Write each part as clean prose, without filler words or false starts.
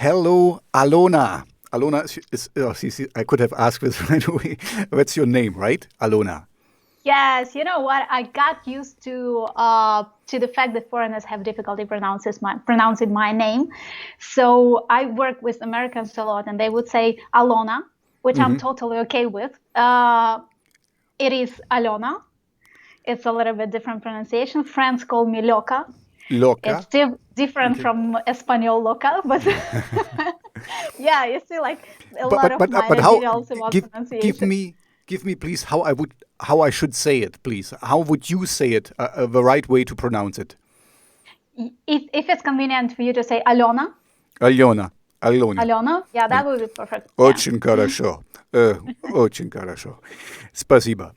Hello, Alona. Alona I could have asked this right away. That's your name, right? Alona. Yes, you know what? I got used to the fact that foreigners have difficulty pronouncing my name. So I work with Americans a lot, and they would say Alona, which I'm Hmm. totally okay with. It is Alona. It's a little bit different pronunciation. Friends call me Loca. It's Loca. different Okay. from Espanol Loca, but yeah, you see like a But lot but of but uh, minor but how? details about Give give pronunciation. me give me please how I should say it, please. How would you say it? The right way to pronounce it. If it's convenient for you to say Alona, Alona. Alona. Alona, yeah, that Al- would be perfect. Yeah. Очень хорошо. Очень хорошо. Спасибо.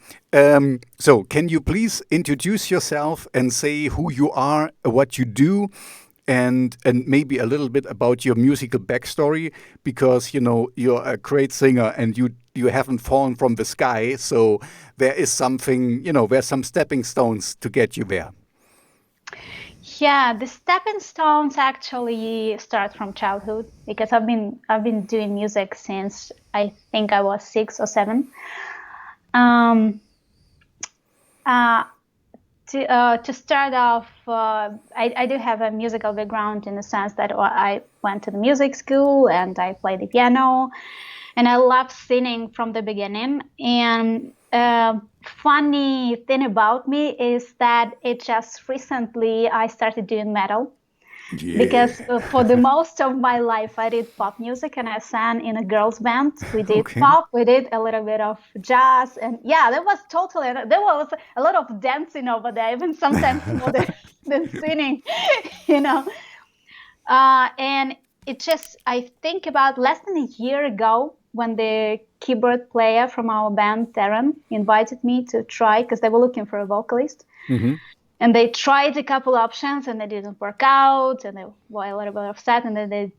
So, can you please introduce yourself and say who you are, what you do, and maybe a little bit about your musical backstory? Because you're a great singer and you haven't fallen from the sky, so there is something. There's some stepping stones to get you there. Yeah, the stepping stones actually start from childhood because I've been doing music since I think I was 6 or 7. Um, uh, to start off, I do have a musical background in the sense that I went to the music school and I played the piano, and I loved singing from the beginning. And funny thing about me is that it just recently I started doing metal because Yeah. for the most of my life I did pop music and I sang in a girls band. We did Okay. pop, we did a little bit of jazz, and yeah, there was a lot of dancing over there, even sometimes more than singing, you know. And it just, I think about less than a year ago when the keyboard player from our band Teren invited me to try because they were looking for a vocalist, Hmm. and they tried a couple options and they didn't work out, and they were a little bit upset, and then they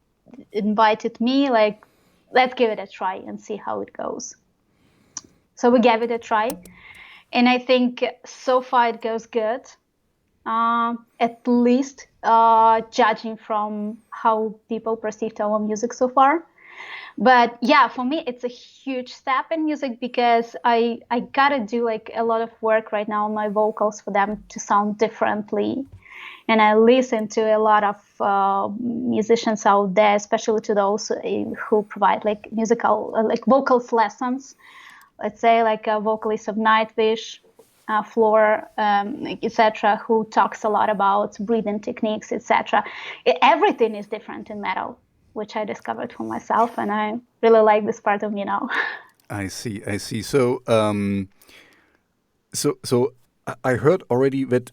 invited me like, let's give it a try and see how it goes. So we gave it a try, and I think so far it goes good, at least judging from how people perceived our music so far. But yeah, for me it's a huge step in music because I gotta do like a lot of work right now on my vocals for them to sound differently. And I listen to a lot of musicians out there, especially to those who provide like musical like vocals lessons. Let's say like a vocalist of Nightwish, Floor, etc., who talks a lot about breathing techniques, etc. Everything is different in metal, which I discovered for myself, and I really like this part of me now. I see. I see. So I heard already that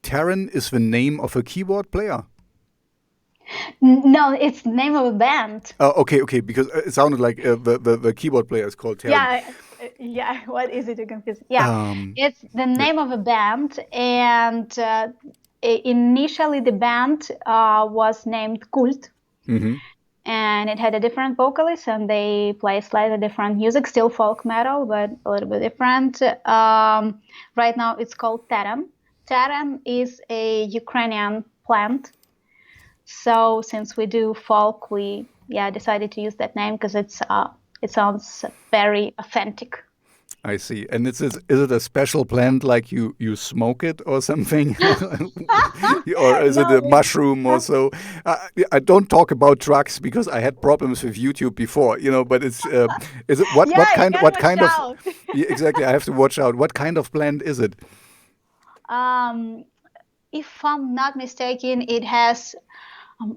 Teren is the name of a keyboard player. No, it's the name of a band. Okay, okay, because it sounded like the keyboard player is called Teren. Yeah, yeah. What is it to confuse? Yeah, Um, it's the yeah. name of a band, and initially the band was named Cult, Hmm. and it had a different vocalist, and they play slightly different music, still folk metal, but a little bit different. Right now, it's called Teren. Teren is a Ukrainian plant. So since we do folk, we decided to use that name because it sounds very authentic. I see. And is it a special plant like you smoke it or something, or is it No, a mushroom or so? I don't talk about drugs because I had problems with YouTube before, But is it what yeah, you kind gotta watch what kind of out. yeah, exactly? I have to watch out. What kind of plant is it? um, if I'm not mistaken, it has.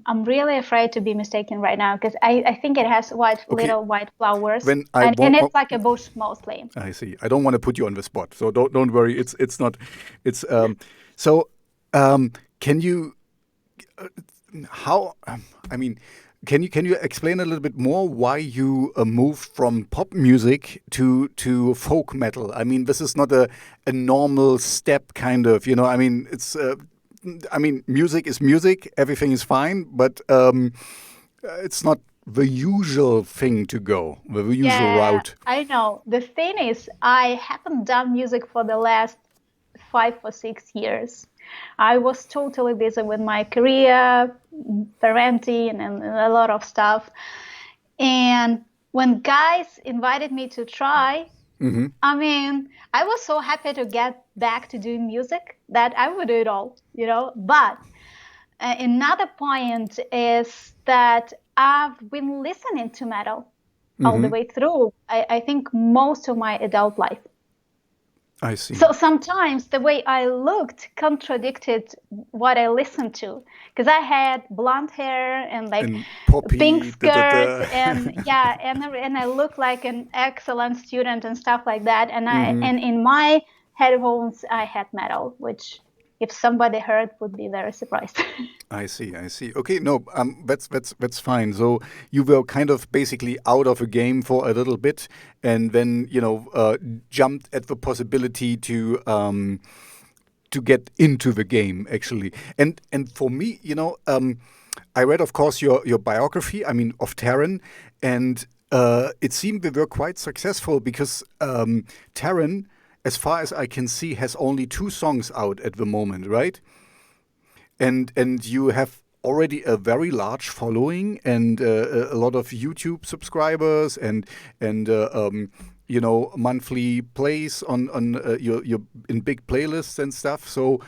I'm really afraid to be mistaken right now because I think it has Okay, little white flowers, when I and won't. it's like a bush mostly. I see. I don't want to put you on the spot, so don't worry. It's not. It's so. Um, can you how? I mean, can you explain a little bit more why you moved from pop music to folk metal? I mean, this is not a normal step, kind of. I mean, it's. I mean, music is music. Everything is fine, but it's not the usual thing to go. The usual Yeah, route. I know. The thing is, I haven't done music for the last 5 or 6 years. I was totally busy with my career, parenting and a lot of stuff. And when guys invited me to try, I mean, I was so happy to get back to doing music that I would do it all, But another point is that I've been listening to metal all the way through, I think, most of my adult life. I see. So sometimes the way I looked contradicted what I listened to, because I had blonde hair and poppy, pink skirt and and I looked like an excellent student and stuff like that. And and in my headphones I had metal, which if somebody heard would be very surprised. I see. Okay, no, that's fine. So you were kind of basically out of a game for a little bit, and then jumped at the possibility to get into the game actually. And for me, I read, of course, your biography. I mean, of Teren, and it seemed they were quite successful because Teren, as far as I can see, has only 2 songs out at the moment, right? And you have already a very large following and a lot of YouTube subscribers and monthly plays on your in big playlists and stuff. So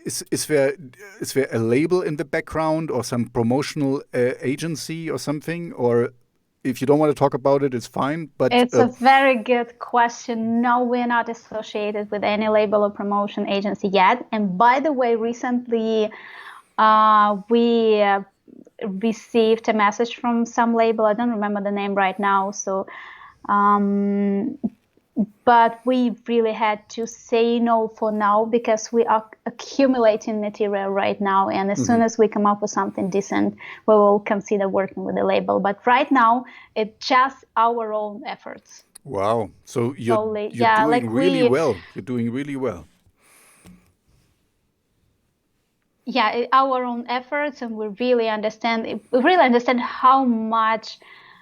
is there a label in the background or some promotional agency or something? Or if you don't want to talk about it, it's fine. But it's a very good question. No, we're not associated with any label or promotion agency yet. And by the way, recently we received a message from some label. I don't remember the name right now. So, but we really had to say no for now because we are accumulating material right now. And as soon as we come up with something decent, we will consider working with the label. But right now, it's just our own efforts. Wow. So you're doing really well. You're doing really well. Yeah, our own efforts, and we really understand how much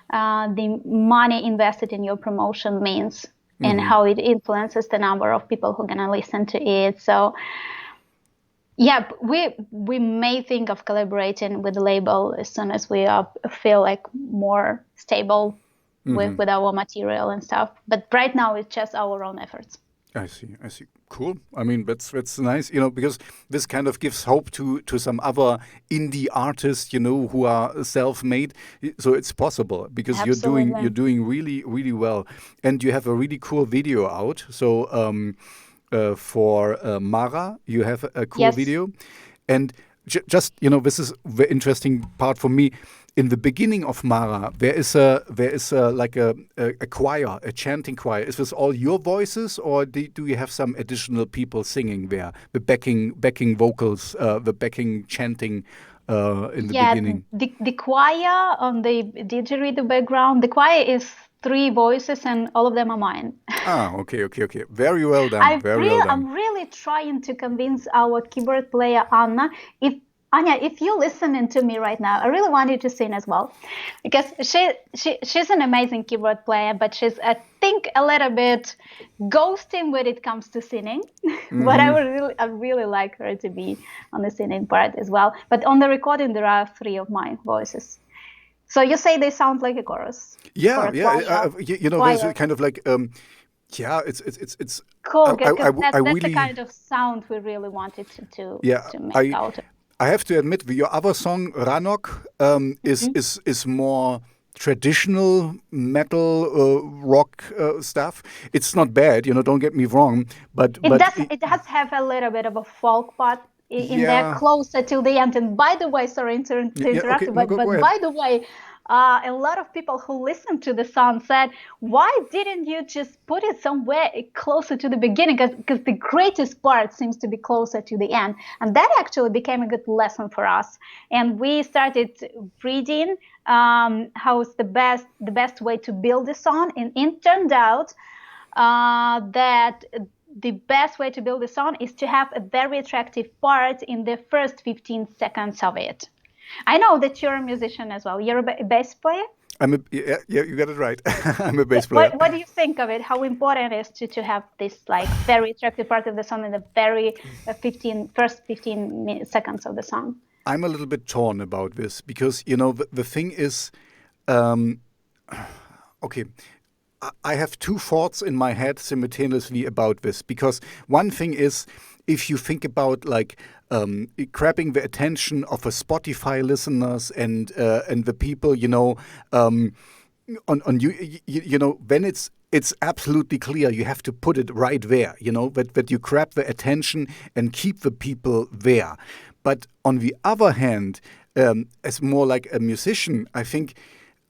the money invested in your promotion means. And how it influences the number of people who are going to listen to it. So, yeah, we may think of collaborating with the label as soon as we feel like more stable with our material and stuff. But right now, it's just our own efforts. I see. Cool. I mean, that's nice, because this kind of gives hope to some other indie artists, who are self-made. So it's possible because Absolutely. you're doing really, really well, and you have a really cool video out. So for Mara, you have a cool video, and just this is the interesting part for me. In the beginning of Mara, there is like a choir, a chanting choir. Is this all your voices, or do you have some additional people singing there? The backing vocals, the backing chanting in the beginning. The choir on the didgeridoo background. The choir is 3 voices, and all of them are mine. Okay. Very well done. I'm really trying to convince our keyboard player Anna. Anya, if you're listening to me right now, I really want you to sing as well, because she's an amazing keyboard player, but she's, I think, a little bit ghosting when it comes to singing. But I really like her to be on the singing part as well. But on the recording, there are 3 of my voices. So you say they sound like a chorus? Yeah. There's kind of like. Yeah, it's cool. That's the kind of sound we really wanted to make out. I have to admit, your other song, Ranok, is more traditional metal rock stuff. It's not bad, don't get me wrong, but it does have a little bit of a folk part in there, closer to the end. And by the way, sorry to interrupt you, but by the way, a lot of people who listened to the song said, why didn't you just put it somewhere closer to the beginning? Because the greatest part seems to be closer to the end. And that actually became a good lesson for us. And we started reading how is the best way to build a song. And it turned out that the best way to build a song is to have a very attractive part in the first 15 seconds of it. I know that you're a musician as well. You're a bass player? Yeah, you got it right. I'm a bass player. What do you think of it? How important it is to have this very attractive part of the song in the very first 15 seconds of the song? I'm a little bit torn about this because the thing is, um, okay. I have two thoughts in my head simultaneously about this because one thing is if you think about like grabbing the attention of a Spotify listeners and the people on when it's absolutely clear you have to put it right there, that you grab the attention and keep the people there. But on the other hand, as more like a musician, I think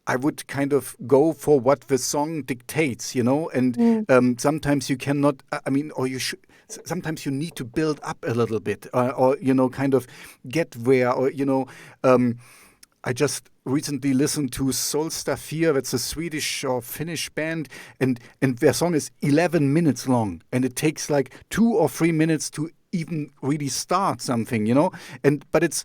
I would kind of go for what the song dictates, and sometimes you cannot, I mean, or you should, sometimes you need to build up a little bit or kind of get there or, I just recently listened to Solstafir, that's a Swedish or Finnish band, and their song is 11 minutes long, and it takes like 2 or 3 minutes to even really start something, but it's,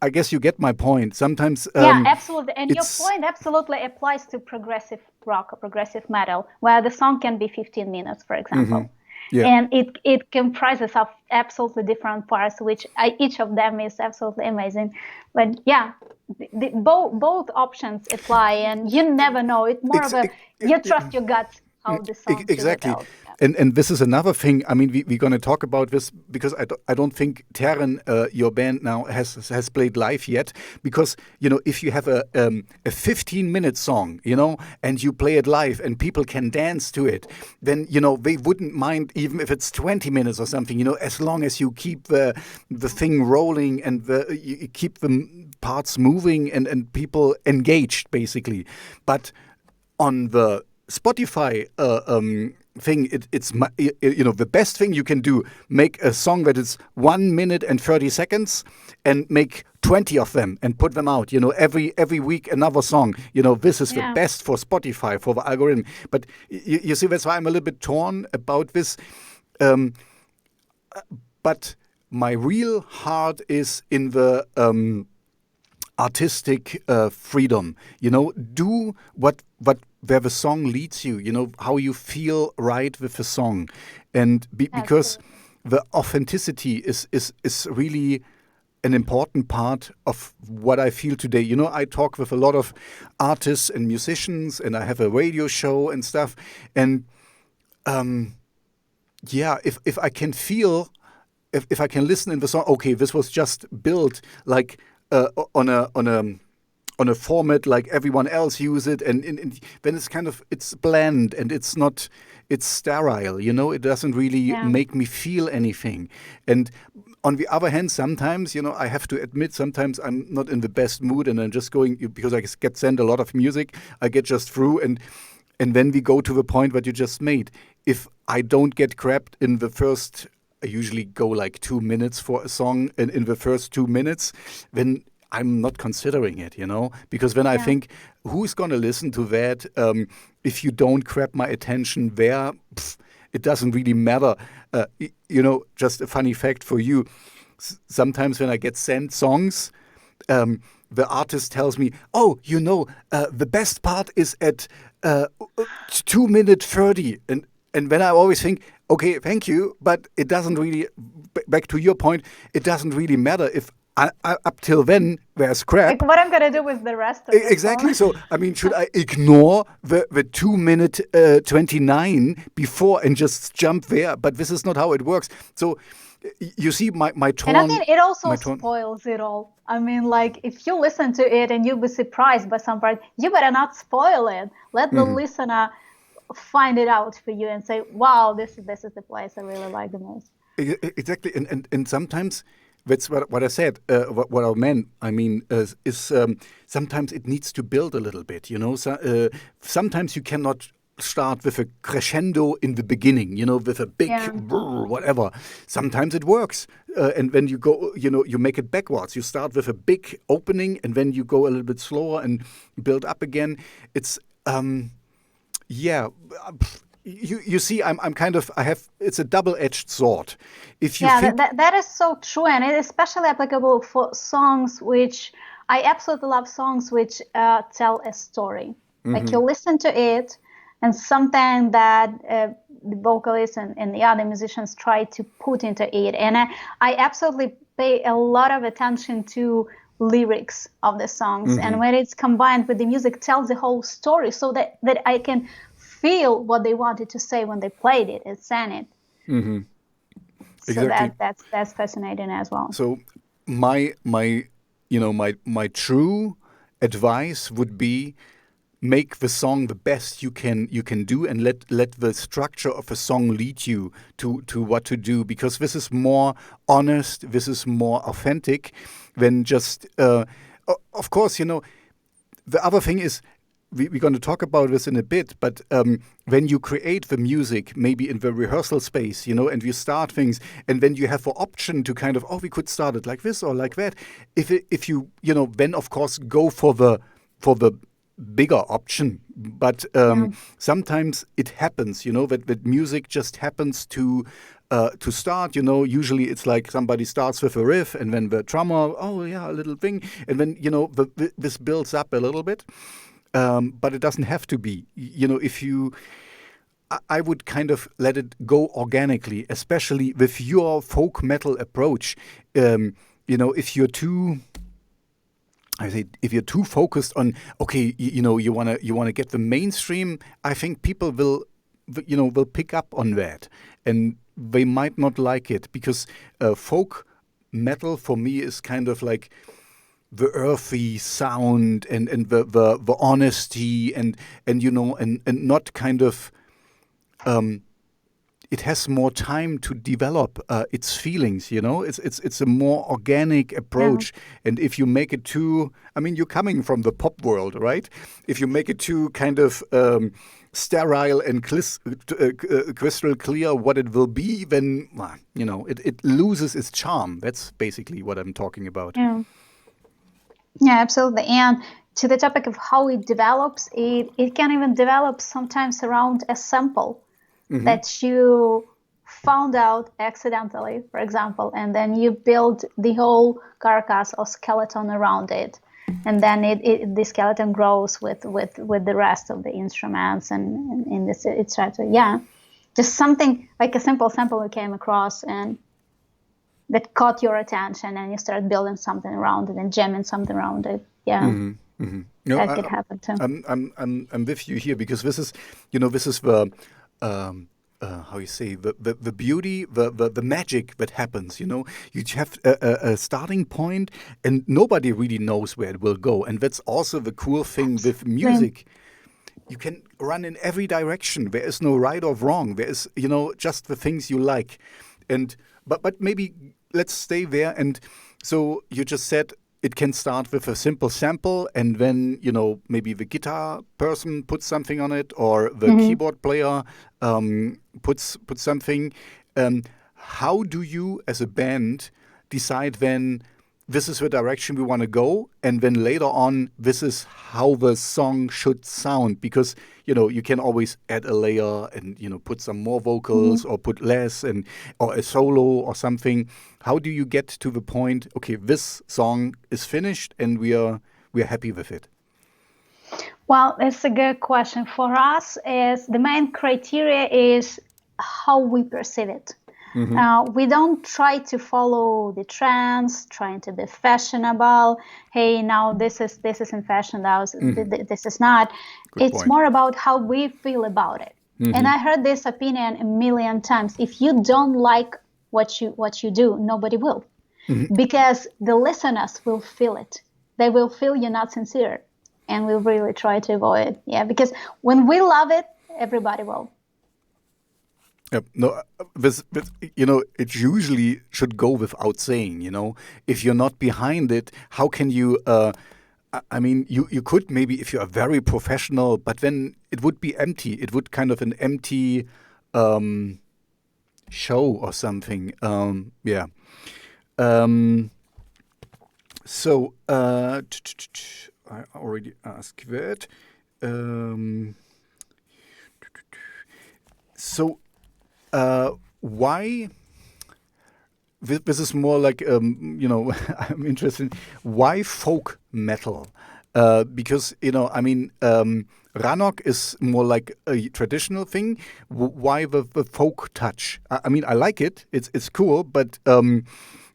I guess you get my point. Sometimes yeah, absolutely, and your it's point absolutely applies to progressive rock or progressive metal, where the song can be 15 minutes, for example. yeah. And it comprises of absolutely different parts, which each of them is absolutely amazing. But yeah, both options apply, and you never know. It's more of a you trust your gut how the song Exactly. out. Yeah. And this is another thing. I mean, we're going to talk about this because I don't think Teren, your band now, has played live yet. Because, if you have a 15-minute song, and you play it live and people can dance to it, then, they wouldn't mind even if it's 20 minutes or something, as long as you keep the thing rolling and you keep the parts moving and people engaged, basically. But on the Spotify thing, it's the best thing you can do: make a song that is 1 minute and 30 seconds, and make 20 of them and put them out. Every week another song. This is the best for Spotify, for the algorithm. But you see, that's why I'm a little bit torn about this. But my real heart is in the artistic freedom. Do what where the song leads you. How you feel right with the song, and because the authenticity is really an important part of what I feel today. I talk with a lot of artists and musicians, and I have a radio show and stuff. And if I can feel, if I can listen in the song, okay, this was just built like on a format like everyone else use it, and then it's bland and it's sterile. It doesn't really make me feel anything. And on the other hand, sometimes, I have to admit, sometimes I'm not in the best mood, and I'm just going, because I get sent a lot of music, I get just through, and then we go to the point that you just made. If I don't get grabbed in the first, I usually go like 2 minutes for a song, and in the first 2 minutes, then I'm not considering it, because when I think, who's going to listen to that if you don't grab my attention there? It doesn't really matter. Just a funny fact for you. Sometimes when I get sent songs, the artist tells me, oh, the best part is at 2 minute 30. And then I always think, okay, thank you, but it doesn't really, back to your point, it doesn't really matter if up till then there's crap. Like what I'm going to do with the rest of it. Exactly. So, I mean, should I ignore the 2 minute 29 before and just jump there? But this is not how it works. So, you see my tone. And I think it also spoils it all. I mean, like, if you listen to it and you'll be surprised by some part, you better not spoil it. Let the listener find it out for you and say, wow, this is the place I really like the most. Exactly. And sometimes that's what I said, what I meant. I mean, is sometimes it needs to build a little bit, So, sometimes you cannot start with a crescendo in the beginning, with a big whatever. Sometimes it works. And when you go, you make it backwards. You start with a big opening and then you go a little bit slower and build up again. It's, You see, I'm kind of, it's a double-edged sword. If you think, that is so true, and it is especially applicable for songs which, I absolutely love songs which tell a story. Like you listen to it, and something that the vocalists and the other musicians try to put into it. And I absolutely pay a lot of attention to lyrics of the songs, and when it's combined with the music, tells the whole story, so that I can feel what they wanted to say when they played it and sang it. So Exactly. that's fascinating as well. So my true advice would be, make the song the best you can do, and let the structure of a song lead you to what to do, because this is more honest, this is more authentic than just of course, the other thing is, we're going to talk about this in a bit, but when you create the music, maybe in the rehearsal space, and you start things, and then you have the option to kind of, we could start it like this or like that. If you then of course go for the bigger option, but sometimes it happens, that music just happens to start. Usually it's like somebody starts with a riff, and then the drummer, a little thing, and then this builds up a little bit. But it doesn't have to be. I would kind of let it go organically, especially with your folk metal approach. If you're too focused on, you wanna get the mainstream, I think people will pick up on that, and they might not like it, because folk metal for me is kind of like the earthy sound and the honesty and not kind of it has more time to develop its feelings. It's a more organic approach. And if you make it too, you're coming from the pop world, right? If you make it too kind of sterile and crystal clear what it will be, then it loses its charm. That's basically what I'm talking about. Yeah, absolutely. And to the topic of how it develops, it can even develop sometimes around a sample that you found out accidentally, for example, and then you build the whole carcass or skeleton around it. And then the skeleton grows with the rest of the instruments, and in this, etc. Just something like a simple sample you came across and that caught your attention, and you start building something around it and jamming something around it. No, that could happen too. I'm with you here, because this is the how you say, the beauty, the magic that happens. You have a starting point, and nobody really knows where it will go, and that's also the cool thing with music. You can run in every direction. There is no right or wrong. There is just the things you like, and but maybe let's stay there. And so you just said it can start with a simple sample, and then maybe the guitar person puts something on it, or the keyboard player puts something. How do you, as a band, decide then this is the direction we want to go, and then later on this is how the song should sound? Because you can always add a layer and put some more vocals or put less, or a solo or something. How do you get to the point, okay, this song is finished and we are happy with it? Well, it's a good question. For us, is the main criteria is how we perceive it. We don't try to follow the trends, trying to be fashionable. Hey, now this is in fashion. This is not. Good point. More about how we feel about it. And I heard this opinion a million times. If you don't like what you do, nobody will, because the listeners will feel it. They will feel you're not sincere, and we'll really try to avoid it. Yeah, because when we love it, everybody will. Yep. No, it usually should go without saying. If you're not behind it, how can you? You could maybe, if you are very professional, but then it would be empty. It would kind of an empty show or something. So I already asked that. Why? This is more like I'm interested. Why folk metal? Because Ranok is more like a traditional thing. Why the folk touch? I like it. It's cool, but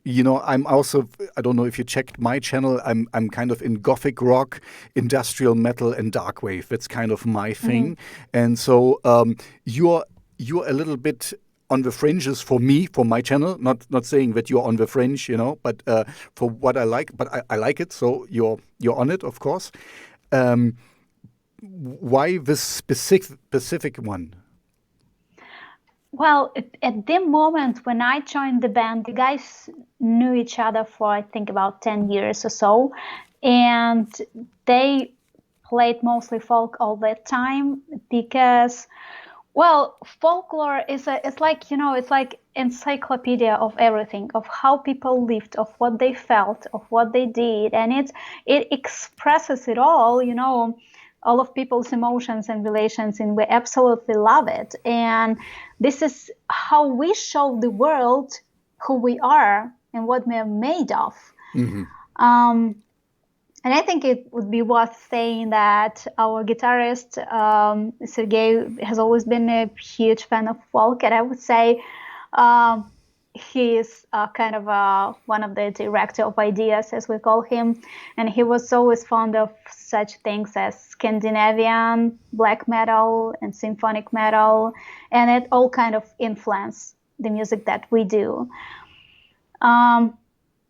I'm also, I don't know if you checked my channel. I'm kind of in gothic rock, industrial metal, and dark wave. That's kind of my thing. And so you're a little bit on the fringes for me, for my channel. Not saying that you're on the fringe, but for what I like. But I like it, so you're on it, of course. Why this specific one? Well, at the moment when I joined the band, the guys knew each other for, I think, about 10 years or so. And they played mostly folk all that time because, well, folklore it's like encyclopedia of everything, of how people lived, of what they felt, of what they did. And it expresses it all of people's emotions and relations, and we absolutely love it. And this is how we show the world who we are and what we are made of. And I think it would be worth saying that our guitarist, Sergei, has always been a huge fan of folk. And I would say he is kind of one of the director of ideas, as we call him. And he was always fond of such things as Scandinavian black metal and symphonic metal. And it all kind of influenced the music that we do.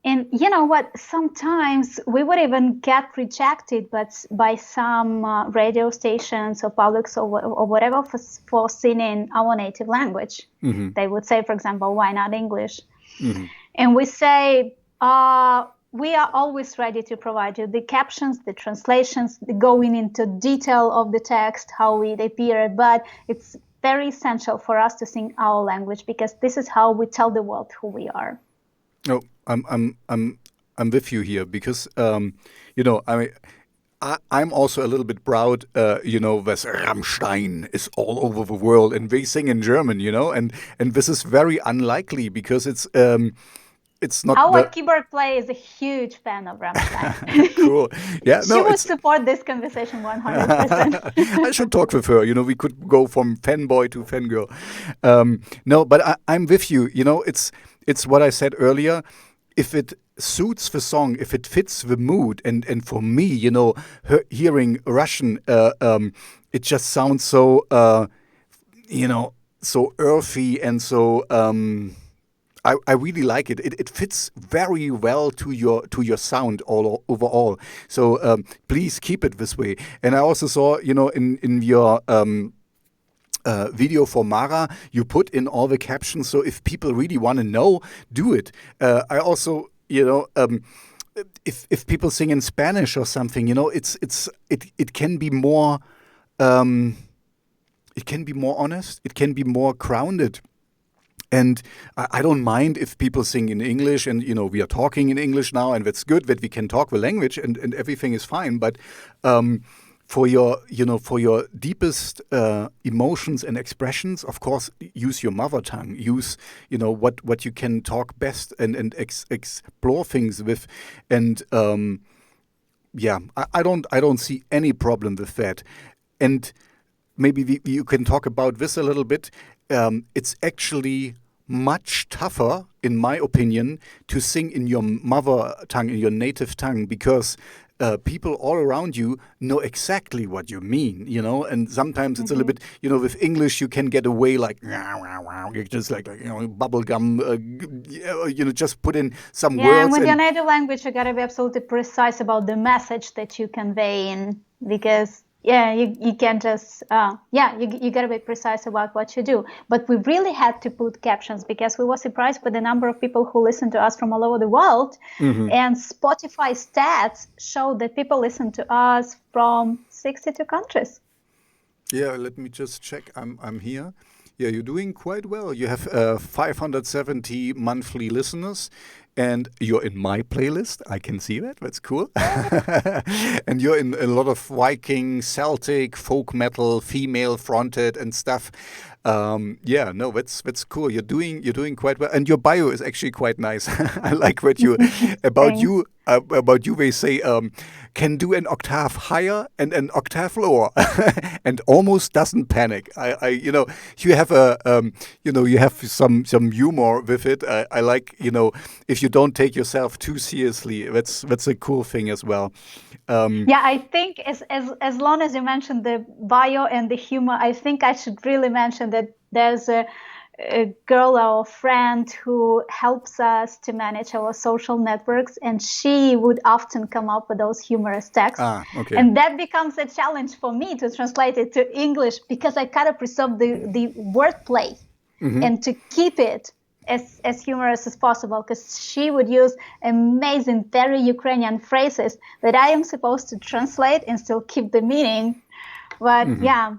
And you know what? Sometimes we would even get rejected, but by some radio stations or publics or whatever for singing our native language. They would say, for example, why not English? And we say, we are always ready to provide you the captions, the translations, the going into detail of the text, how it appeared. But it's very essential for us to sing our language because this is how we tell the world who we are. No, I'm with you here because I'm also a little bit proud. That Rammstein is all over the world and they sing in German. And this is very unlikely because it's not. Our keyboard player is a huge fan of Rammstein. Cool. Yeah, she would support this conversation 100%. I should talk with her. We could go from fanboy to fangirl. No, but I'm with you. It's what I said earlier. If it suits the song, if it fits the mood, and for me, hearing Russian, it just sounds so, so earthy and so. I really like it. It fits very well to your sound overall. So please keep it this way. And I also saw, in your video for Mara, you put in all the captions. So if people really want to know, do it. I also, if people sing in Spanish or something, it can be more, it can be more honest. It can be more grounded. And I don't mind if people sing in English, and we are talking in English now, and that's good that we can talk the language, and everything is fine. But for your deepest emotions and expressions, of course, use your mother tongue. Use what you can talk best and explore things with. And I don't see any problem with that. And maybe you can talk about this a little bit. It's actually much tougher, in my opinion, to sing in your mother tongue, in your native tongue, because people all around you know exactly what you mean, and sometimes it's a little bit, with English you can get away like, just like bubble gum, just put in some words. Yeah, and with your native language, you gotta be absolutely precise about the message that you convey because you can't just, you got to be precise about what you do. But we really had to put captions because we were surprised by the number of people who listen to us from all over the world. And Spotify stats show that people listen to us from 62 countries. Yeah, let me just check. I'm here. Yeah, you're doing quite well. You have 570 monthly listeners. And you're in my playlist. I can see that. That's cool. And you're in a lot of Viking, Celtic, folk metal, female fronted and stuff. That's cool. You're doing quite well. And your bio is actually quite nice. I like what you about you. They say can do an octave higher and an octave lower, and almost doesn't panic. You have you have some humor with it. I like, if you don't take yourself too seriously. That's a cool thing as well. Yeah, I think as long as you mentioned the bio and the humor, I think I should really mention that there's a girl or friend who helps us to manage our social networks, and she would often come up with those humorous texts. Okay. And that becomes a challenge for me to translate it to English, because I kind of preserve the wordplay and to keep it as humorous as possible, because she would use amazing, very Ukrainian phrases that I am supposed to translate and still keep the meaning. But yeah,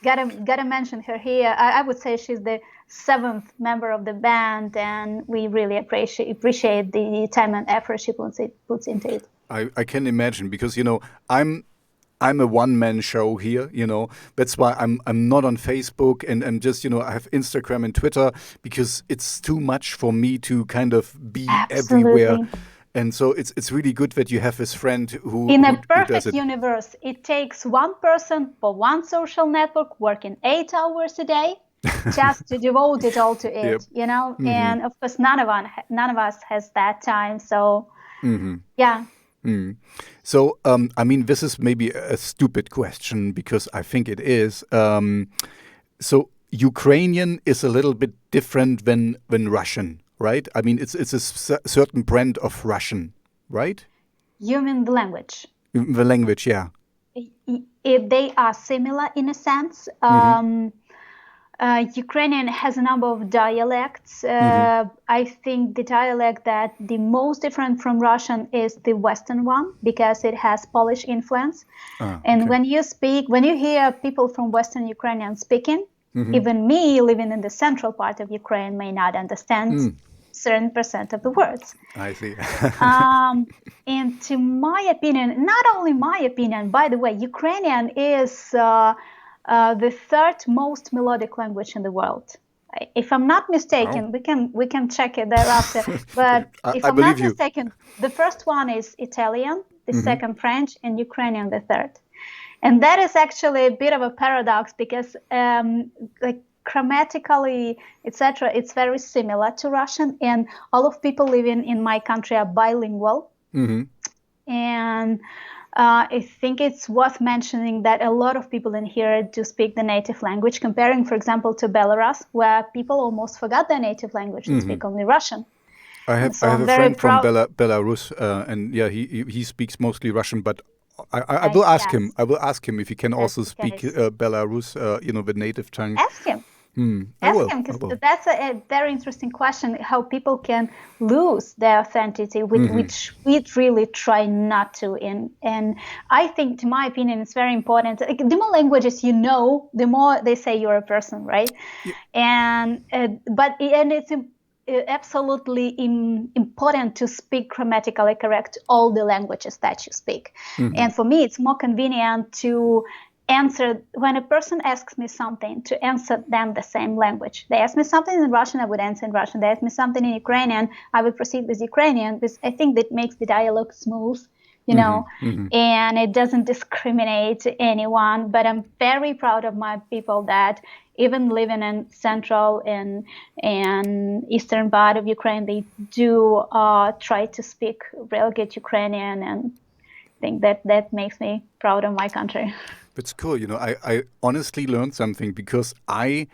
gotta mention her here. I would say she's the 7th member of the band, and we really appreciate the time and effort she puts into it. I can imagine, because I'm a one-man show here, That's why I'm not on Facebook and just, I have Instagram and Twitter, because it's too much for me to kind of be everywhere. And so it's really good that you have this friend who in a does perfect it. universe, it takes one person for one social network working 8 hours a day just to devote it all to it, And of course, none of us has that time. So, yeah. So, this is maybe a stupid question, because I think it is. So, Ukrainian is a little bit different than Russian, right? It's a certain brand of Russian, right? You mean the language? The language, yeah. They are similar in a sense. Ukrainian has a number of dialects. I think the dialect that the most different from Russian is the Western one, because it has Polish influence. And when you hear people from Western Ukrainian speaking, even me living in the central part of Ukraine may not understand certain percent of the words. I see. And to my opinion, not only my opinion, by the way, Ukrainian is the 3rd most melodic language in the world. If I'm not mistaken, we can check it thereafter. But if I'm not mistaken, the first one is Italian, the second French, and Ukrainian the 3rd. And that is actually a bit of a paradox, because grammatically, etc., it's very similar to Russian, and all of people living in my country are bilingual. And I think it's worth mentioning that a lot of people in here do speak the native language, comparing, for example, to Belarus, where people almost forgot their native language and speak only Russian. I have a friend from Belarus, and yeah, he speaks mostly Russian, but I will ask him. I will ask him if he can also speak Belarus, the native tongue. Ask him. Ask him, because that's a very interesting question, how people can lose their authenticity, which we really try not to. And I think, to my opinion, it's very important. The more languages you know, the more they say you're a person, right? Yeah. But it's absolutely important to speak grammatically correct all the languages that you speak. And for me, it's more convenient to answer, when a person asks me something, to answer them the same language. They ask me something in Russian, I would answer in Russian. They ask me something in Ukrainian, I would proceed with Ukrainian, because I think that makes the dialogue smooth, and it doesn't discriminate anyone. But I'm very proud of my people that even living in central and eastern part of Ukraine, they do try to speak real good Ukrainian, and I think that makes me proud of my country. It's cool. I honestly learned something, because I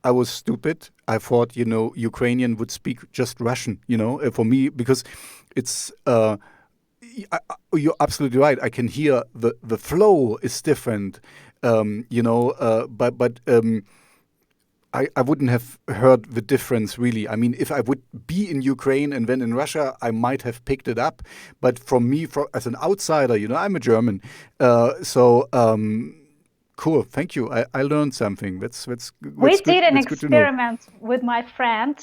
was stupid. I thought, Ukrainian would speak just Russian, for me, because it's, you're absolutely right. I can hear the flow is different, but I wouldn't have heard the difference, really. If I would be in Ukraine and then in Russia, I might have picked it up. But for me, as an outsider, I'm a German. Cool. Thank you. I learned something. We did an experiment with my friend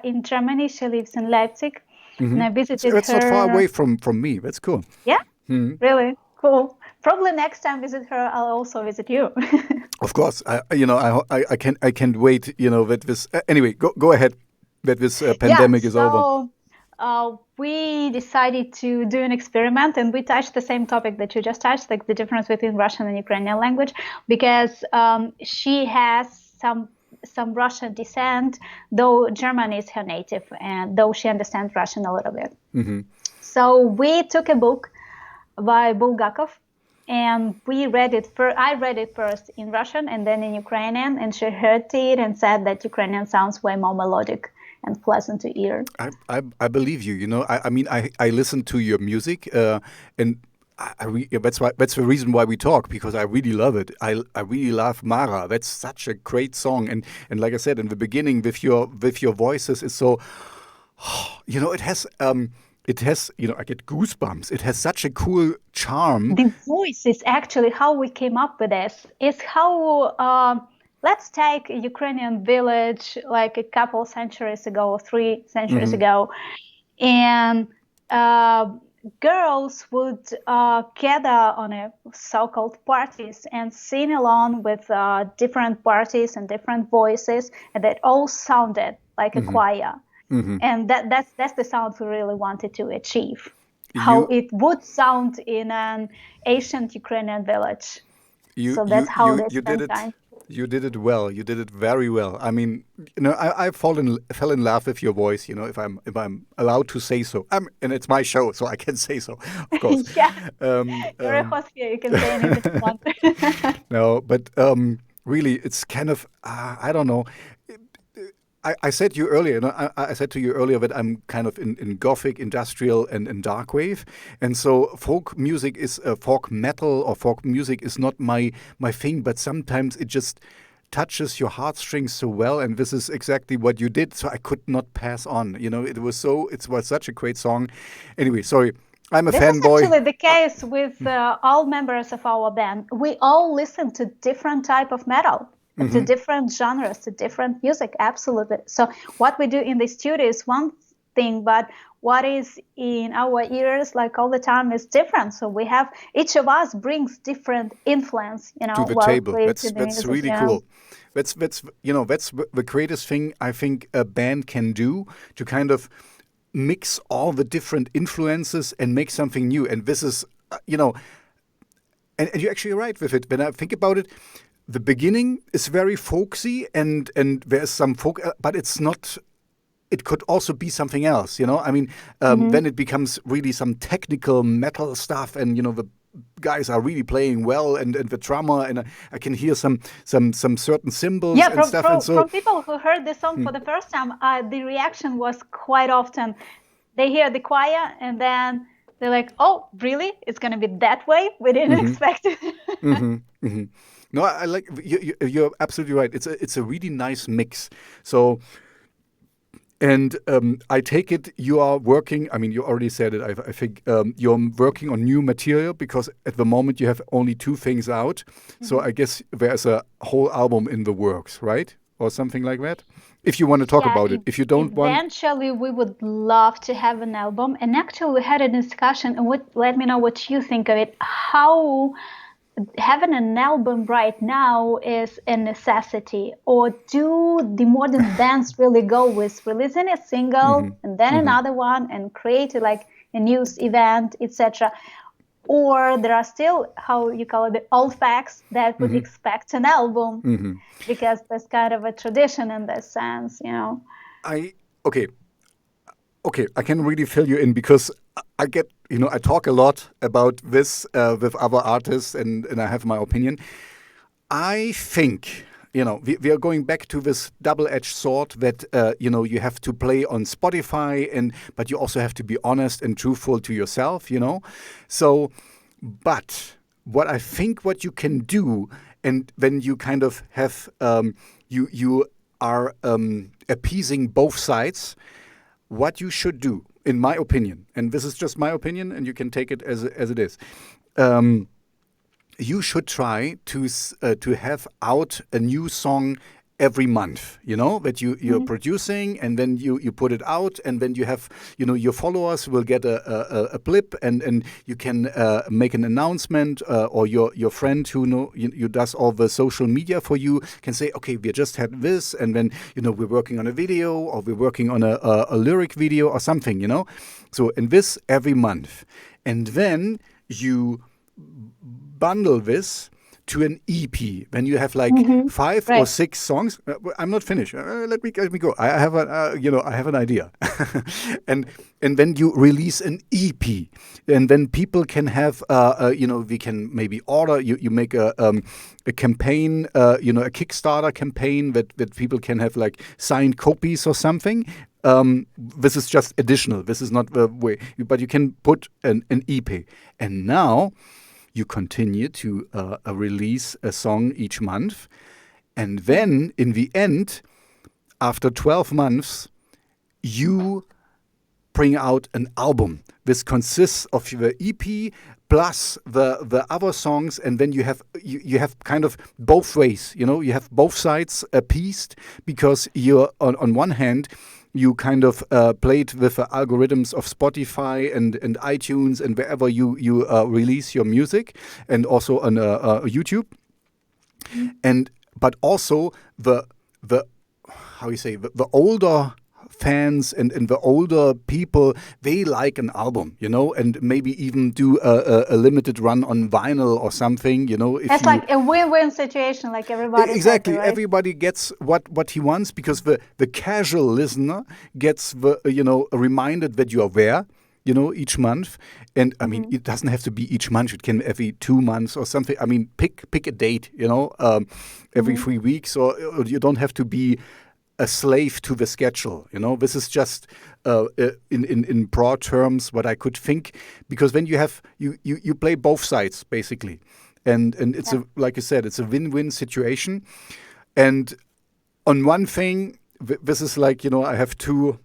in Germany. She lives in Leipzig. And I visited her. That's not far away from me. That's cool. Yeah? Really? Cool. Probably next time visit her, I'll also visit you. Of course, I can't wait. That this anyway. Go ahead. That this pandemic is over. we decided to do an experiment, and we touched the same topic that you just touched, like the difference between Russian and Ukrainian language, because she has some Russian descent, though German is her native, and though she understands Russian a little bit. So we took a book by Bulgakov, and we read it. I read it first in Russian and then in Ukrainian, and she heard it and said that Ukrainian sounds way more melodic and pleasant to ear. I believe you. You know, I mean, I listen to your music, and that's the reason why we talk, because I really love it. I really love Mara. That's such a great song, and like I said in the beginning, with your voices, is so. You know, it has. You know, I get goosebumps. It has such a cool charm. The voice is actually how we came up with this. It's how. Let's take a Ukrainian village like a couple centuries ago, 3 centuries ago, and girls would gather on a so-called parties and sing along with different parties and different voices, and that all sounded like a choir. And that's the sound we really wanted to achieve. How it would sound in an ancient Ukrainian village. So that's how they spend time. You did it well. You did it very well. I mean, you know, I fell in love with your voice. You know, if I'm allowed to say so. And it's my show, so I can say so, of course. Yeah, you're a host here. You can say anything you want. No, but really, it's kind of I don't know. I said to you earlier, I said to you earlier that I'm kind of in gothic, industrial, and dark wave, and so folk music is folk metal or folk music is not my thing. But sometimes it just touches your heartstrings so well, and this is exactly what you did. So I could not pass on. You know, it was such a great song. Anyway, sorry. I'm a fanboy. This is actually the case with all members of our band. We all listen to different type of metal. To different genres, to different music, absolutely. So what we do in the studio is one thing, but what is in our ears like all the time is different. So we have, each of us brings different influence, you know, to the table. That's really cool. That's you know, that's the greatest thing I think a band can do, to kind of mix all the different influences and make something new. And this is, you know, and you're actually right with it. When I think about it, the beginning is very folksy, and there's some folk, but it's not. It could also be something else, you know. I mean, then it becomes really some technical metal stuff, and you know the guys are really playing well, and the drummer, and I can hear some certain cymbals and stuff. And so from people who heard the song for the first time, the reaction was quite often, they hear the choir and then they're like, "Oh, really? It's going to be that way? We didn't expect it." No, I like you're absolutely right. It's a really nice mix. So, and I take it you are working. I mean, you already said it. I think you're working on new material, because at the moment you have only 2 things out. So I guess there's a whole album in the works, right, or something like that. If you want to talk about it, if you don't want. Eventually, we would love to have an album. And actually, we had a discussion. And let me know what you think of it. How having an album right now is a necessity, or do the modern bands really go with releasing a single and then another one and create like a news event, etc., or there are still, how you call it, the old facts that would expect an album, because there's kind of a tradition in this sense, you know. Okay, I can really fill you in, because I get, you know, I talk a lot about this with other artists, and I have my opinion. I think, you know, we are going back to this double-edged sword that, you know, you have to play on Spotify, but you also have to be honest and truthful to yourself, you know. So, but what I think what you can do, and when you kind of have, you are appeasing both sides, what you should do, in my opinion, and this is just my opinion, and you can take it as it is, you should try to have out a new song every month, that you're producing, and then you put it out, and then you have, your followers will get a blip, and you can make an announcement, or your friend who you does all the social media for you can say, okay, we just had this, and then we're working on a video, or we're working on a lyric video or something, So in this every month, and then you bundle this to an EP. When you have like 5 or 6 songs, I'm not finished. Let me go. I have I have an idea, and then you release an EP, and then people can have we can maybe order. You make a campaign, a Kickstarter campaign that people can have like signed copies or something. This is just additional. This is not the way, but you can put an EP, and now you continue to release a song each month. And then in the end, after 12 months, you bring out an album. This consists of the EP plus the other songs, and then you have kind of both ways. You have both sides appeased, because you're on one hand, you kind of played with the algorithms of Spotify and iTunes and wherever you release your music, and also on YouTube. But also the how you say, the older fans and the older people, they like an album, and maybe even do a limited run on vinyl or something, It's like a win-win situation, like everybody. Exactly, happy, right? Everybody gets what he wants, because the casual listener gets reminded that you are there, each month. And I mean, it doesn't have to be each month. It can every 2 months or something. I mean, pick a date, every 3 weeks, or you don't have to be a slave to the schedule. This is just in broad terms what I could think, because when you play both sides basically, and it's like you said, it's a win-win situation. And on one thing, this is like, I have two.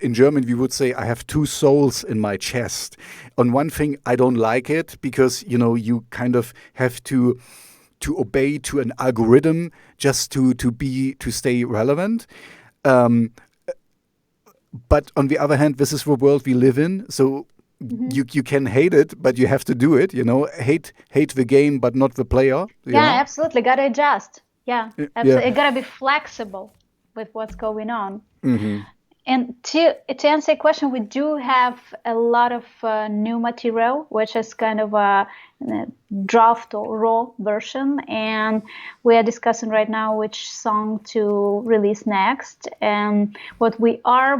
In German, we would say I have 2 souls in my chest. On one thing, I don't like it, because you kind of have to obey to an algorithm just to stay relevant. But on the other hand, this is the world we live in. So you can hate it, but you have to do it. Hate the game, but not the player. Yeah, absolutely. Gotta adjust. Yeah, absolutely. You gotta be flexible with what's going on. And to answer your question, we do have a lot of new material, which is kind of a draft or raw version. And we are discussing right now which song to release next. And what we are,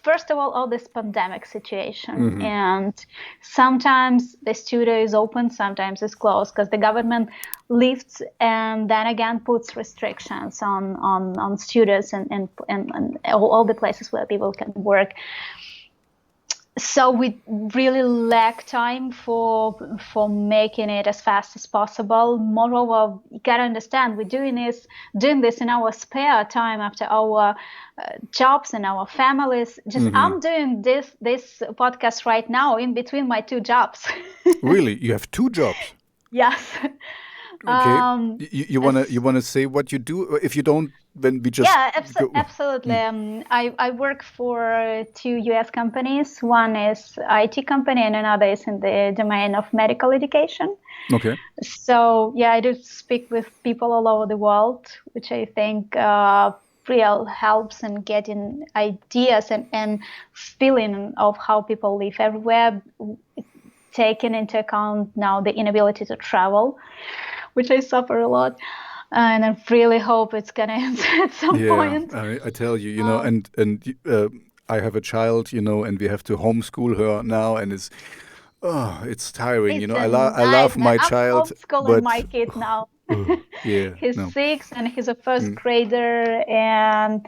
first of all this pandemic situation. And sometimes the studio is open, sometimes it's closed, because the government lifts and then again puts restrictions on students and all the places where people can work. So we really lack time for making it as fast as possible. Moreover, you gotta understand, we're doing this in our spare time after our jobs and our families. I'm doing this podcast right now in between my 2 jobs. Really, you have 2 jobs? Yes. Okay. You wanna say what you do? If you don't, then we just absolutely. I work for 2 U.S. companies. One is IT company, and another is in the domain of medical education. Okay. So I do speak with people all over the world, which I think real helps in getting ideas and feeling of how people live everywhere, taking into account now the inability to travel, which I suffer a lot. And I really hope it's going to end at some point. I tell you, and I have a child, and we have to homeschool her now, and it's tiring, I love my child. I'm homeschooling my kid now. He's 6 and he's a first grader, and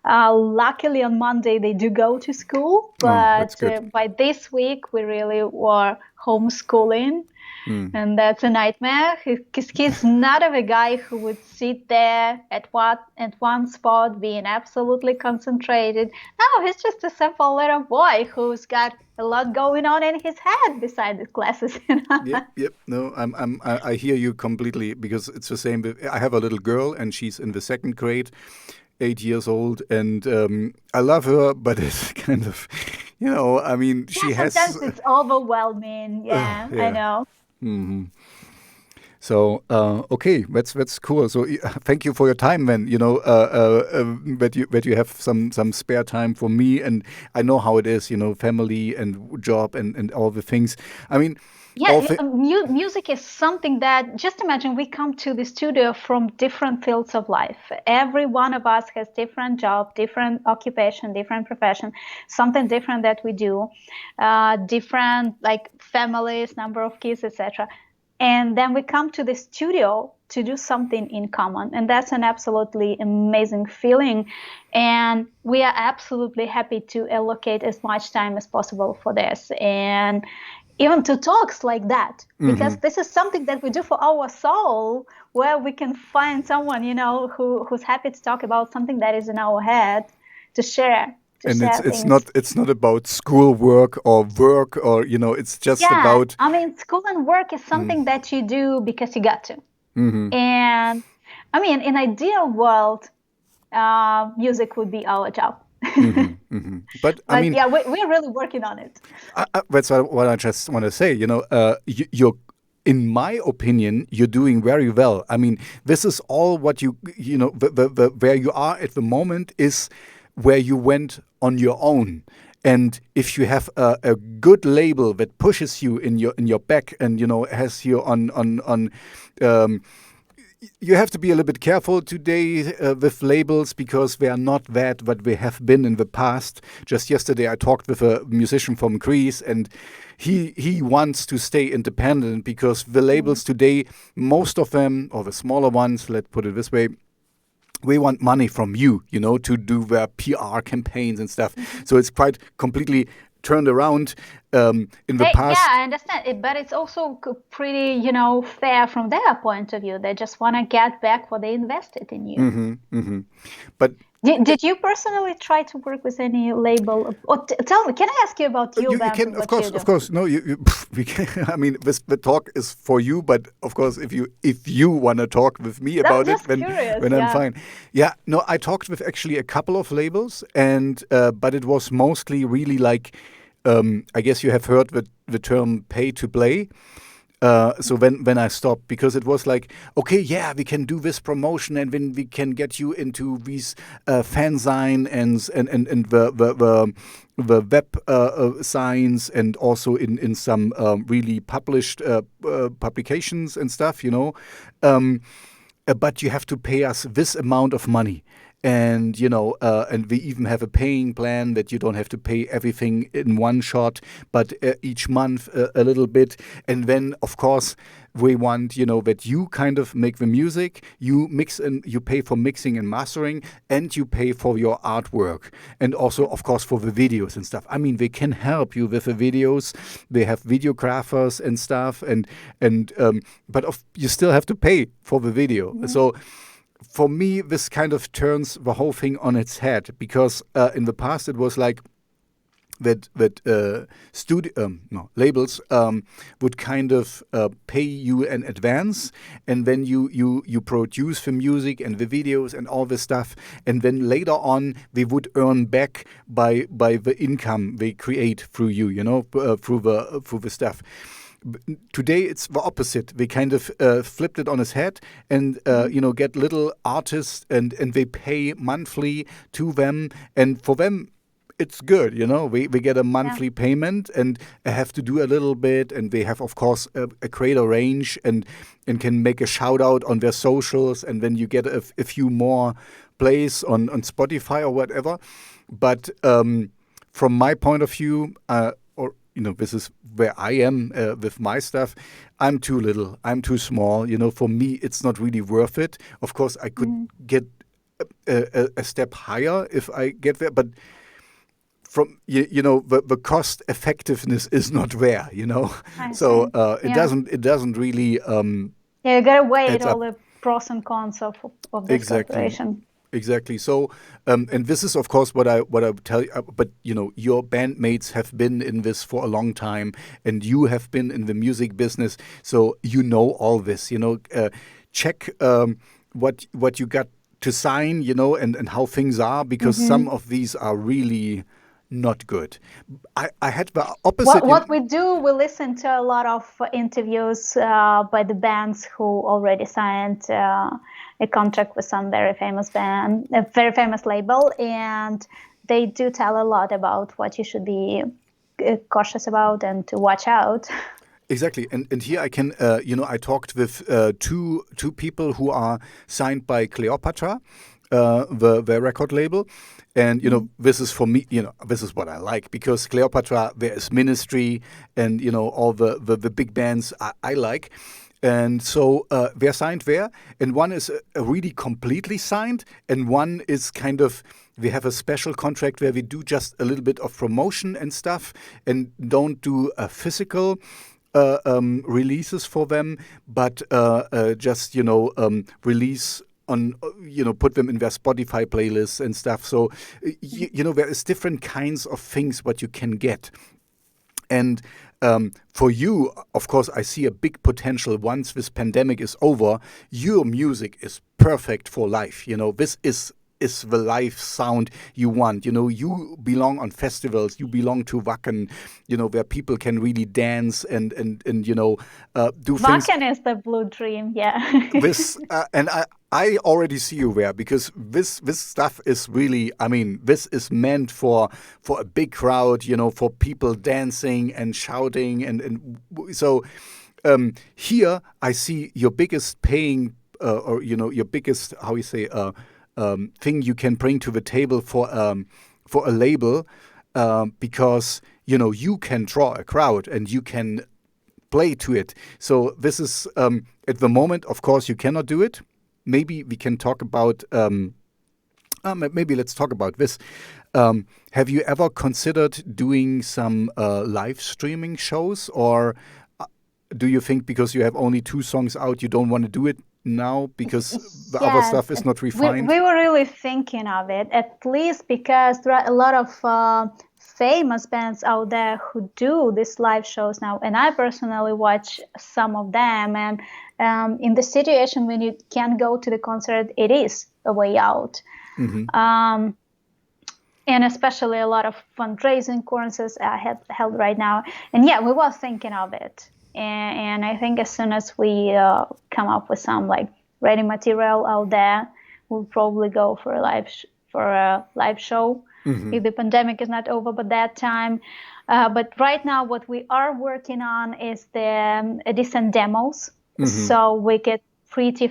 luckily on Monday they do go to school, but by this week we really were homeschooling. And that's a nightmare because he's not of a guy who would sit there at one spot being absolutely concentrated. No, he's just a simple little boy who's got a lot going on in his head beside the classes. Yep. No, I hear you completely, because it's the same. I have a little girl, and she's in the second grade, 8 years old, and I love her, but it's kind of, I mean, she has. Sometimes it's overwhelming. Yeah, I know. So okay, that's cool. So thank you for your time, man. That you have some spare time for me, and I know how it is. Family and job and all the things. I mean. Yeah, music is something that, just imagine, we come to the studio from different fields of life. Every one of us has different job, different occupation, different profession, something different that we do, different like families, number of kids, etc. And then we come to the studio to do something in common. And that's an absolutely amazing feeling. And we are absolutely happy to allocate as much time as possible for this. And even to talks like that, because this is something that we do for our soul, where we can find someone, who's happy to talk about something that is in our head, to share. And it's not about schoolwork or work, or it's just about. I mean, school and work is something that you do because you got to. And I mean, in ideal world, music would be our job. But I mean, yeah, we're really working on it. That's what I just want to say. You're, in my opinion, you're doing very well. I mean, this is all what where you are at the moment is where you went on your own. And if you have a good label that pushes you in your back, and has you on you have to be a little bit careful today with labels, because they are not that what they have been in the past. Just yesterday, I talked with a musician from Greece, and he wants to stay independent, because the labels today, most of them, or the smaller ones, let's put it this way, we want money from you, to do their PR campaigns and stuff. So it's quite completely turned around in the past. Yeah, I understand it, but it's also pretty, fair from their point of view. They just want to get back what they invested in you. But did you personally try to work with any label? Or tell me, can I ask you about your band? Of course. No, we can. I mean, the talk is for you, but of course, if you want to talk with me about it, then I'm fine. Yeah, no, I talked with actually a couple of labels, and but it was mostly really like, I guess you have heard the term pay to play. So when I stopped, because it was like, okay, yeah, we can do this promotion, and then we can get you into these fanzine and the web signs, and also in some really published publications and stuff, but you have to pay us this amount of money. And, and we even have a paying plan that you don't have to pay everything in one shot, but each month a little bit. And then, of course, we want, that you kind of make the music, you mix, and you pay for mixing and mastering, and you pay for your artwork. And also, of course, for the videos and stuff. I mean, they can help you with the videos. They have videographers and stuff. But you still have to pay for the video. So, for me, this kind of turns the whole thing on its head, because in the past it was like that labels would kind of pay you in advance, and then you produce the music and the videos and all this stuff, and then later on they would earn back by the income they create through you, through the stuff. Today it's the opposite. They kind of flipped it on its head, and get little artists, and they pay monthly to them, and for them it's good. We get a monthly payment, and have to do a little bit, and they have, of course, a greater range, and can make a shout out on their socials, and then you get a few more plays on Spotify or whatever. But from my point of view, this is where I am with my stuff. I'm too little. I'm too small. For me, it's not really worth it. Of course, I could get a step higher if I get there. But the cost effectiveness is not there, I so see. it Yeah. doesn't really Yeah, you gotta weigh adds all up. the pros and cons of this Exactly. cooperation. Exactly. So, and this is of course what I would tell you. But your bandmates have been in this for a long time, and you have been in the music business, so you know all this. Check what you got to sign, and how things are, because some Hmm. of these are really not good. I had the What opposite. what we do, we listen to a lot of interviews by the bands who already signed a contract with some very famous band, a very famous label, and they do tell a lot about what you should be cautious about and to watch out. Exactly, and here I can, I talked with two people who are signed by Cleopatra, the record label, and this is for me, this is what I like, because Cleopatra, there is Ministry, and all the big bands I like. And so they're signed there, and one is really completely signed, and one is kind of, we have a special contract where we do just a little bit of promotion and stuff, and don't do a physical releases for them, but just release on put them in their Spotify playlists and stuff. So there is different kinds of things what you can get. And for you, of course, I see a big potential once this pandemic is over. Your music is perfect for life. This is the live sound you want. You belong on festivals. You belong to Wacken. Where people can really dance and do things. Wacken is the blue dream, yeah. This and I already see you there, because this stuff is really, I mean, this is meant for a big crowd, for people dancing and shouting, and so here I see your biggest paying or your biggest, how you say, thing you can bring to the table for a label, because you can draw a crowd and you can play to it. So this is at the moment, of course, you cannot do it. Maybe we can talk about. Maybe let's talk about this. Have you ever considered doing some live streaming shows, or do you think because you have only 2 songs out, you don't want to do it now because the other Yeah, stuff is not we refined? were really thinking of it, at least because there are a lot of famous bands out there who do these live shows now, and I personally watch some of them. And in the situation when you can't go to the concert, it is a way out. Um, and especially a lot of fundraising courses are held right now. And yeah, we were thinking of it. And I think as soon as we come up with some like ready material out there, we'll probably go for a live show if the pandemic is not over by that time. But right now, what we are working on is the decent demos, so we get pretty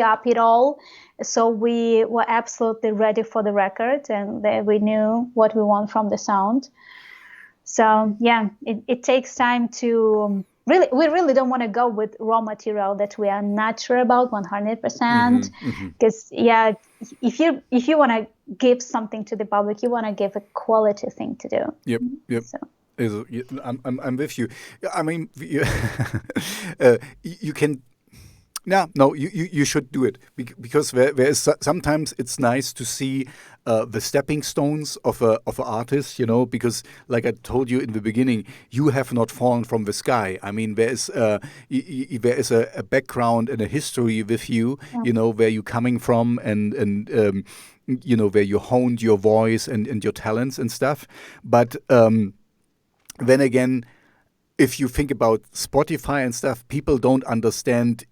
up it all. So we were absolutely ready for the record, and we knew what we want from the sound. So yeah, it takes time to we really don't want to go with raw material that we are not sure about 100%. Because yeah, if you want to give something to the public, you want to give a quality thing to do. Yep. So. I'm with you. I mean, you can. No, you should do it, because there is sometimes it's nice to see the stepping stones of an artist, because like I told you in the beginning, you have not fallen from the sky. I mean, there is a background and a history with you, where you're coming from, and where you honed your voice and your talents and stuff. But then again, if you think about Spotify and stuff, people don't understand,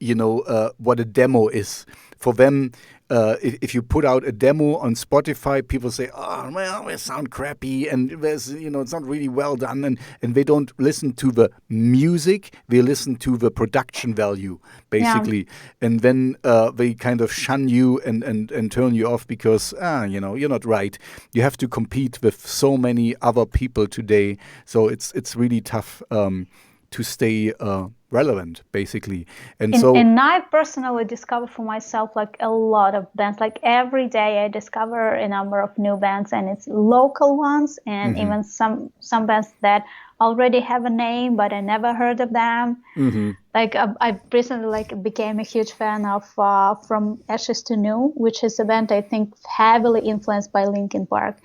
what a demo is. For them, if you put out a demo on Spotify, people say, "Oh, well, it sound crappy, and there's, it's not really well done," and they don't listen to the music; they listen to the production value, basically, and then they kind of shun you and turn you off because you're not right. You have to compete with so many other people today, so it's really tough. to stay relevant, basically. And And I personally discover for myself like a lot of bands. Like every day I discover a number of new bands, and it's local ones, and even some bands that already have a name, but I never heard of them. Like I recently like became a huge fan of From Ashes to New, which is a band I think heavily influenced by Linkin Park,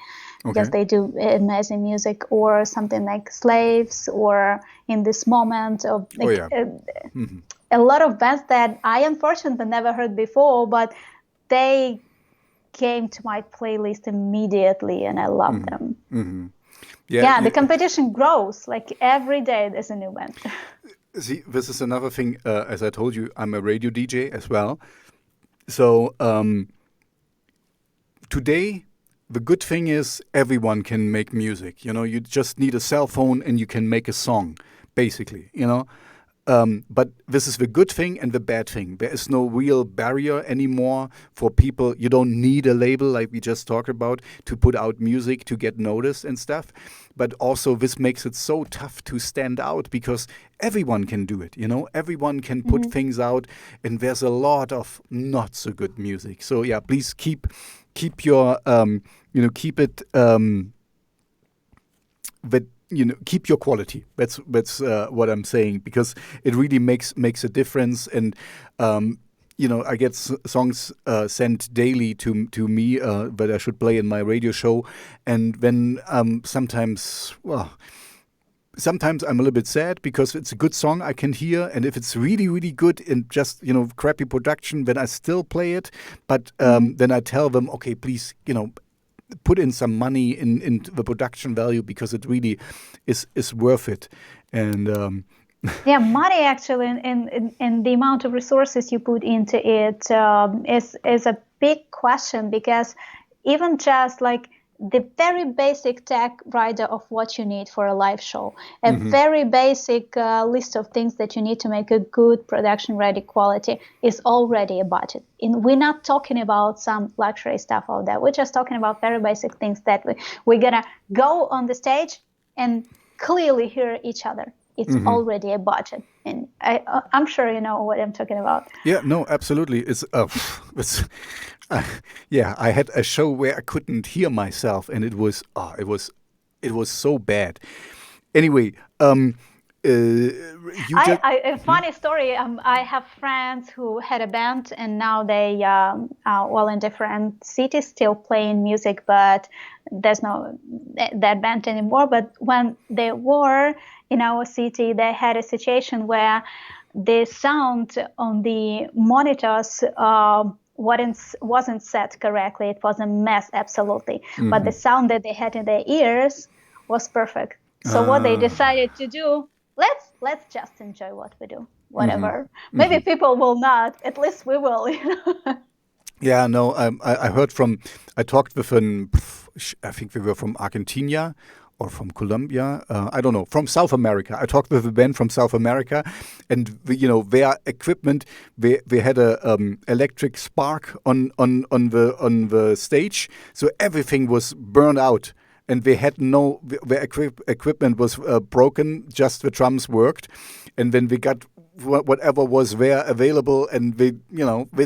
because they do amazing music, or something like Slaves, or In This Moment, of like a lot of bands that I unfortunately never heard before, but they came to my playlist immediately, and I love them. Yeah, the competition grows. Like every day there's a new band. See, this is another thing. As I told you, I'm a radio DJ as well. So today, the good thing is everyone can make music. You know, you just need a cell phone and you can make a song, basically. You know, but this is the good thing and the bad thing. There is no real barrier anymore for people. You don't need a label like we just talked about to put out music to get noticed and stuff. But also this makes it so tough to stand out because everyone can do it. You know, everyone can put things out, and there's a lot of not so good music. So yeah, please keep your keep it that. Keep your quality. That's what I'm saying, because it really makes a difference. And I get songs sent daily to me that I should play in my radio show, and then sometimes I'm a little bit sad because it's a good song I can hear, and if it's really, really good and just crappy production, then I still play it. But then I tell them, okay, please, put in some money in the production value, because it really is worth it. And yeah, money actually, and the amount of resources you put into it is a big question, because even just like the very basic tech rider of what you need for a live show, a very basic list of things that you need to make a good production ready quality is already a budget. And we're not talking about some luxury stuff out there. We're just talking about very basic things that we're gonna go on the stage and clearly hear each other. It's already a budget, and I'm sure you know what I'm talking about. Yeah, no, absolutely. I had a show where I couldn't hear myself, and it was so bad. Anyway, a funny story. I have friends who had a band, and now they are in different cities, still playing music, but there's no that band anymore. But when they were in our city, they had a situation where the sound on the monitors wasn't set correctly. It was a mess, absolutely. But the sound that they had in their ears was perfect. So what they decided to do, let's just enjoy what we do, whatever. Maybe people will not, at least we will. Yeah, no, I talked with I think we were from Argentina or from Colombia, I don't know, from South America. I talked with a band from South America, and their equipment, they had a electric spark on the stage, so everything was burned out. And they had their equipment was broken, just the drums worked. And then we got whatever was there available, and they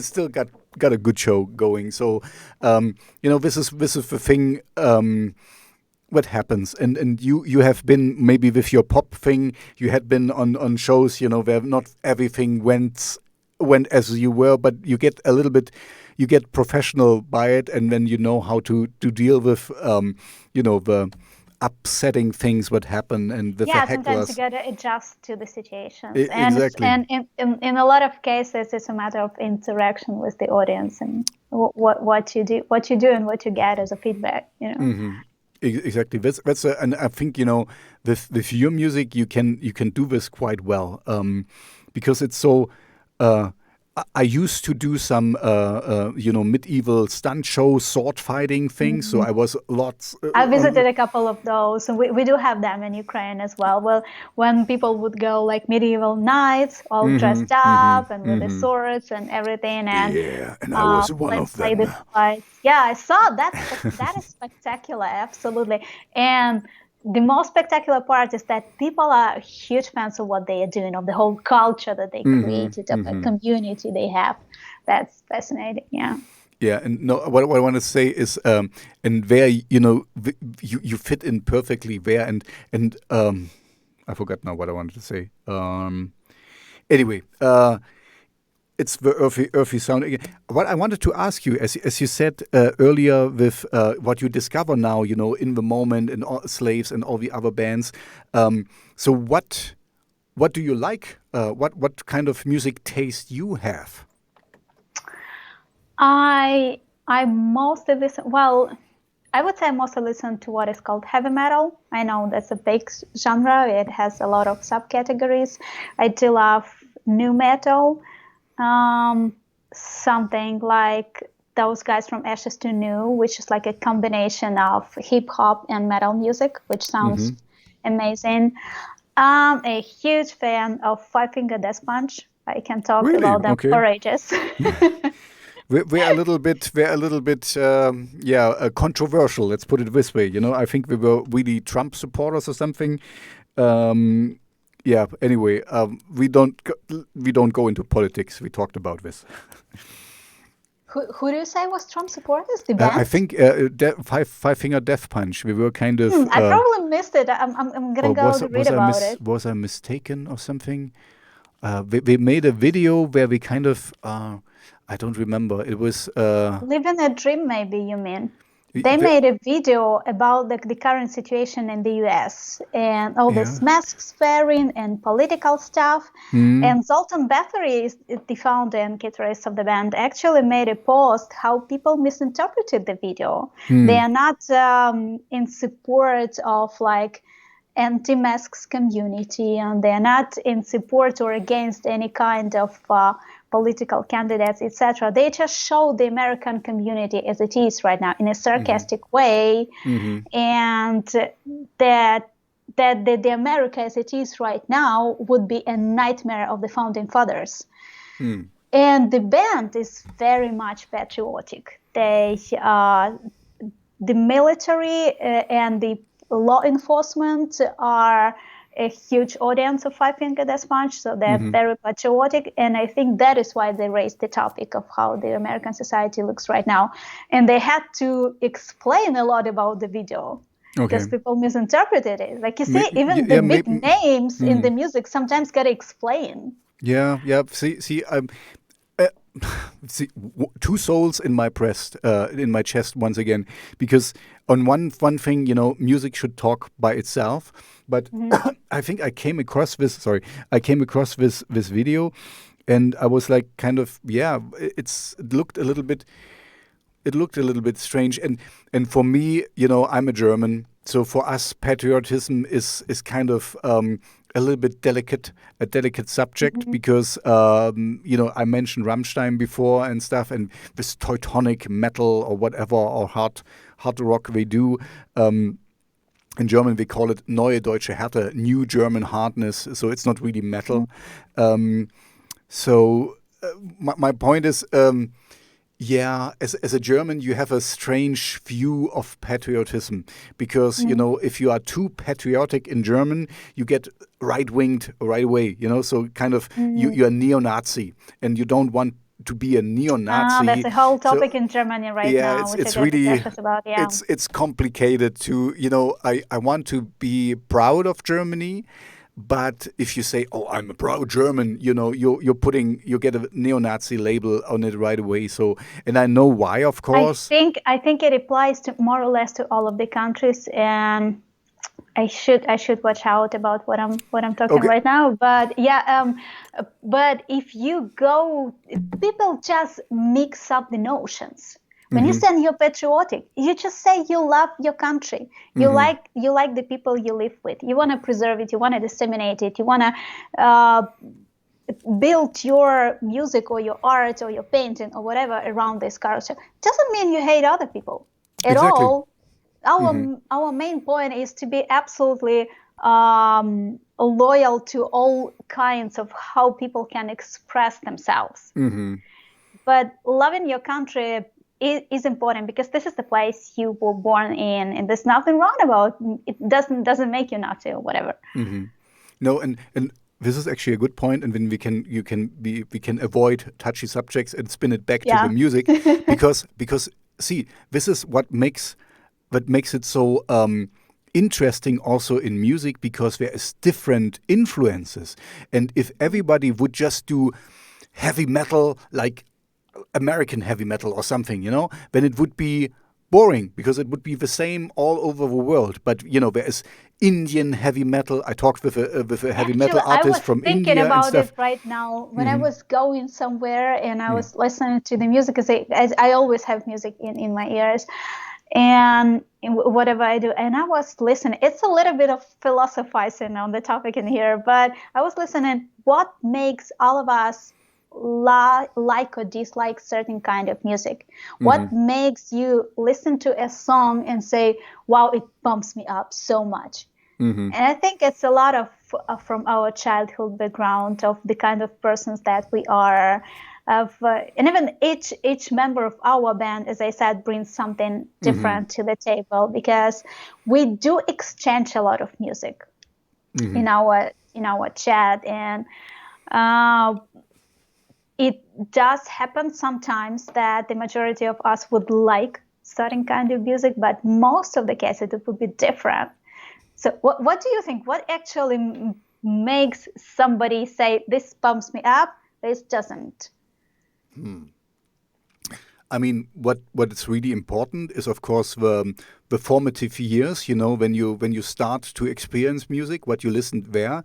still got a good show going. So, this is the thing, what happens. And you have been, maybe with your pop thing, you had been on shows, where not everything went as you were, but you get a little bit, you get professional by it, and then you know how to deal with the upsetting things what happen, and with the hecklers. Sometimes you gotta adjust to the situations. Exactly. And in a lot of cases, it's a matter of interaction with the audience, and what you do and what you get as a feedback. Exactly. That's and I think with your music you can do this quite well, because it's so. I used to do some, medieval stunt show, sword fighting things. So I was lots. I visited a couple of those, and we do have them in Ukraine as well. Well, when people would go like medieval knights, all dressed up and with the swords and everything, and and I was one of them. Yeah, I saw that. That is spectacular, absolutely. And the most spectacular part is that people are huge fans of what they are doing, of the whole culture that they created, of the community they have. That's fascinating. Yeah. Yeah, and no, what I want to say is, and where you fit in perfectly there, and I forgot now what I wanted to say. Anyway, it's the earthy sound again. What I wanted to ask you, as you said earlier, with what you discover now, in the moment, and all, Slaves and all the other bands. So what do you like? What kind of music taste you have? I mostly listen. Well, I would say I mostly listen to what is called heavy metal. I know that's a big genre. It has a lot of subcategories. I do love new metal, something like those guys from Ashes to New, which is like a combination of hip hop and metal music, which sounds amazing. I'm a huge fan of Five Finger Death Punch. I can talk Really? about them Okay. for ages. We're a little bit, controversial. Let's put it this way. I think we were really Trump supporters or something. Yeah. Anyway, we don't go into politics. We talked about this. Who do you say was Trump supporters? The band? I think Five Finger Death Punch. We were kind of. I probably missed it. I'm gonna go to read about it. Was I mistaken or something? We made a video where we kind of. I don't remember. It was. Living a Dream, maybe you mean. They made a video about the current situation in the US and all this masks wearing and political stuff. And Zoltan Bathory, is the founder and guitarist of the band, actually made a post how people misinterpreted the video. They are not in support of like anti-masks community, and they're not in support or against any kind of political candidates, etc. They just show the American community as it is right now in a sarcastic way, and that the America as it is right now would be a nightmare of the founding fathers. And the band is very much patriotic. They the military and the law enforcement are a huge audience of Five Finger Death Punch, so they're very patriotic, and I think that is why they raised the topic of how the American society looks right now. And they had to explain a lot about the video because people misinterpreted it. Like you see, even the big names in the music sometimes gotta explain. Yeah. See, see, two souls in my breast, in my chest once again, because on one thing, music should talk by itself. But I think I came across this. Sorry, I came across this video, and I was like, kind of, it looked a little bit strange. And for me, I'm a German, so for us, patriotism is kind of a little bit a delicate subject because I mentioned Rammstein before and stuff, and this Teutonic metal or whatever or hard rock they do. In German, we call it Neue Deutsche Härte, New German Hardness. So it's not really metal. My point is, as a German, you have a strange view of patriotism because, if you are too patriotic in German, you get right-winged right away, so kind of you're neo-Nazi and you don't want to be a neo-Nazi. That's a whole topic in Germany right now. It's really about, it's complicated to, I want to be proud of Germany. But if you say, "Oh, I'm a proud German," you get a neo-Nazi label on it right away. So, and I know why, of course. I think it applies to more or less to all of the countries, and I should watch out about what I'm talking right now. But but if you go, people just mix up the notions. When you say you're patriotic, you just say you love your country. You like the people you live with. You want to preserve it. You want to disseminate it. You want to build your music or your art or your painting or whatever around this culture. Doesn't mean you hate other people at all. Our main point is to be absolutely loyal to all kinds of how people can express themselves. But loving your country is important because this is the place you were born in, and there's nothing wrong about it. Doesn't make you not to, whatever. No, and this is actually a good point, and then we can avoid touchy subjects and spin it back to the music, because see, this is what makes it so interesting also in music, because there is different influences, and if everybody would just do heavy metal like American heavy metal or something, then it would be boring, because it would be the same all over the world. But there is Indian heavy metal. I talked with a heavy metal artist from India and stuff. I was thinking about it right now when I was going somewhere and I was listening to the music, because I always have music in my ears, and whatever I do, and I was listening. It's a little bit of philosophizing on the topic in here, but I was listening. What makes all of us like or dislike certain kind of music? What makes you listen to a song and say, wow, it bumps me up so much? And I think it's a lot of from our childhood background, of the kind of persons that we are, and even each member of our band, as I said, brings something different to the table, because we do exchange a lot of music in our chat, and it does happen sometimes that the majority of us would like certain kind of music, but most of the cases it would be different. So what do you think? What actually makes somebody say, this pumps me up, this doesn't? I mean, what is really important is, of course, the formative years. When you start to experience music, what you listened there.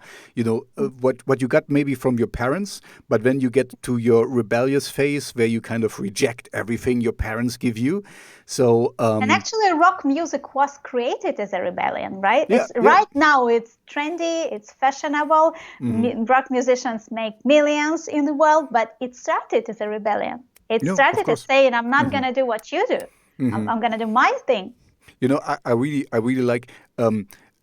What you got maybe from your parents, but when you get to your rebellious phase, where you kind of reject everything your parents give you. So and actually, rock music was created as a rebellion, right? Right now, it's trendy, it's fashionable. Rock musicians make millions in the world, but it started as a rebellion. It started as saying, I'm not going to do what you do. I'm going to do my thing. I really like,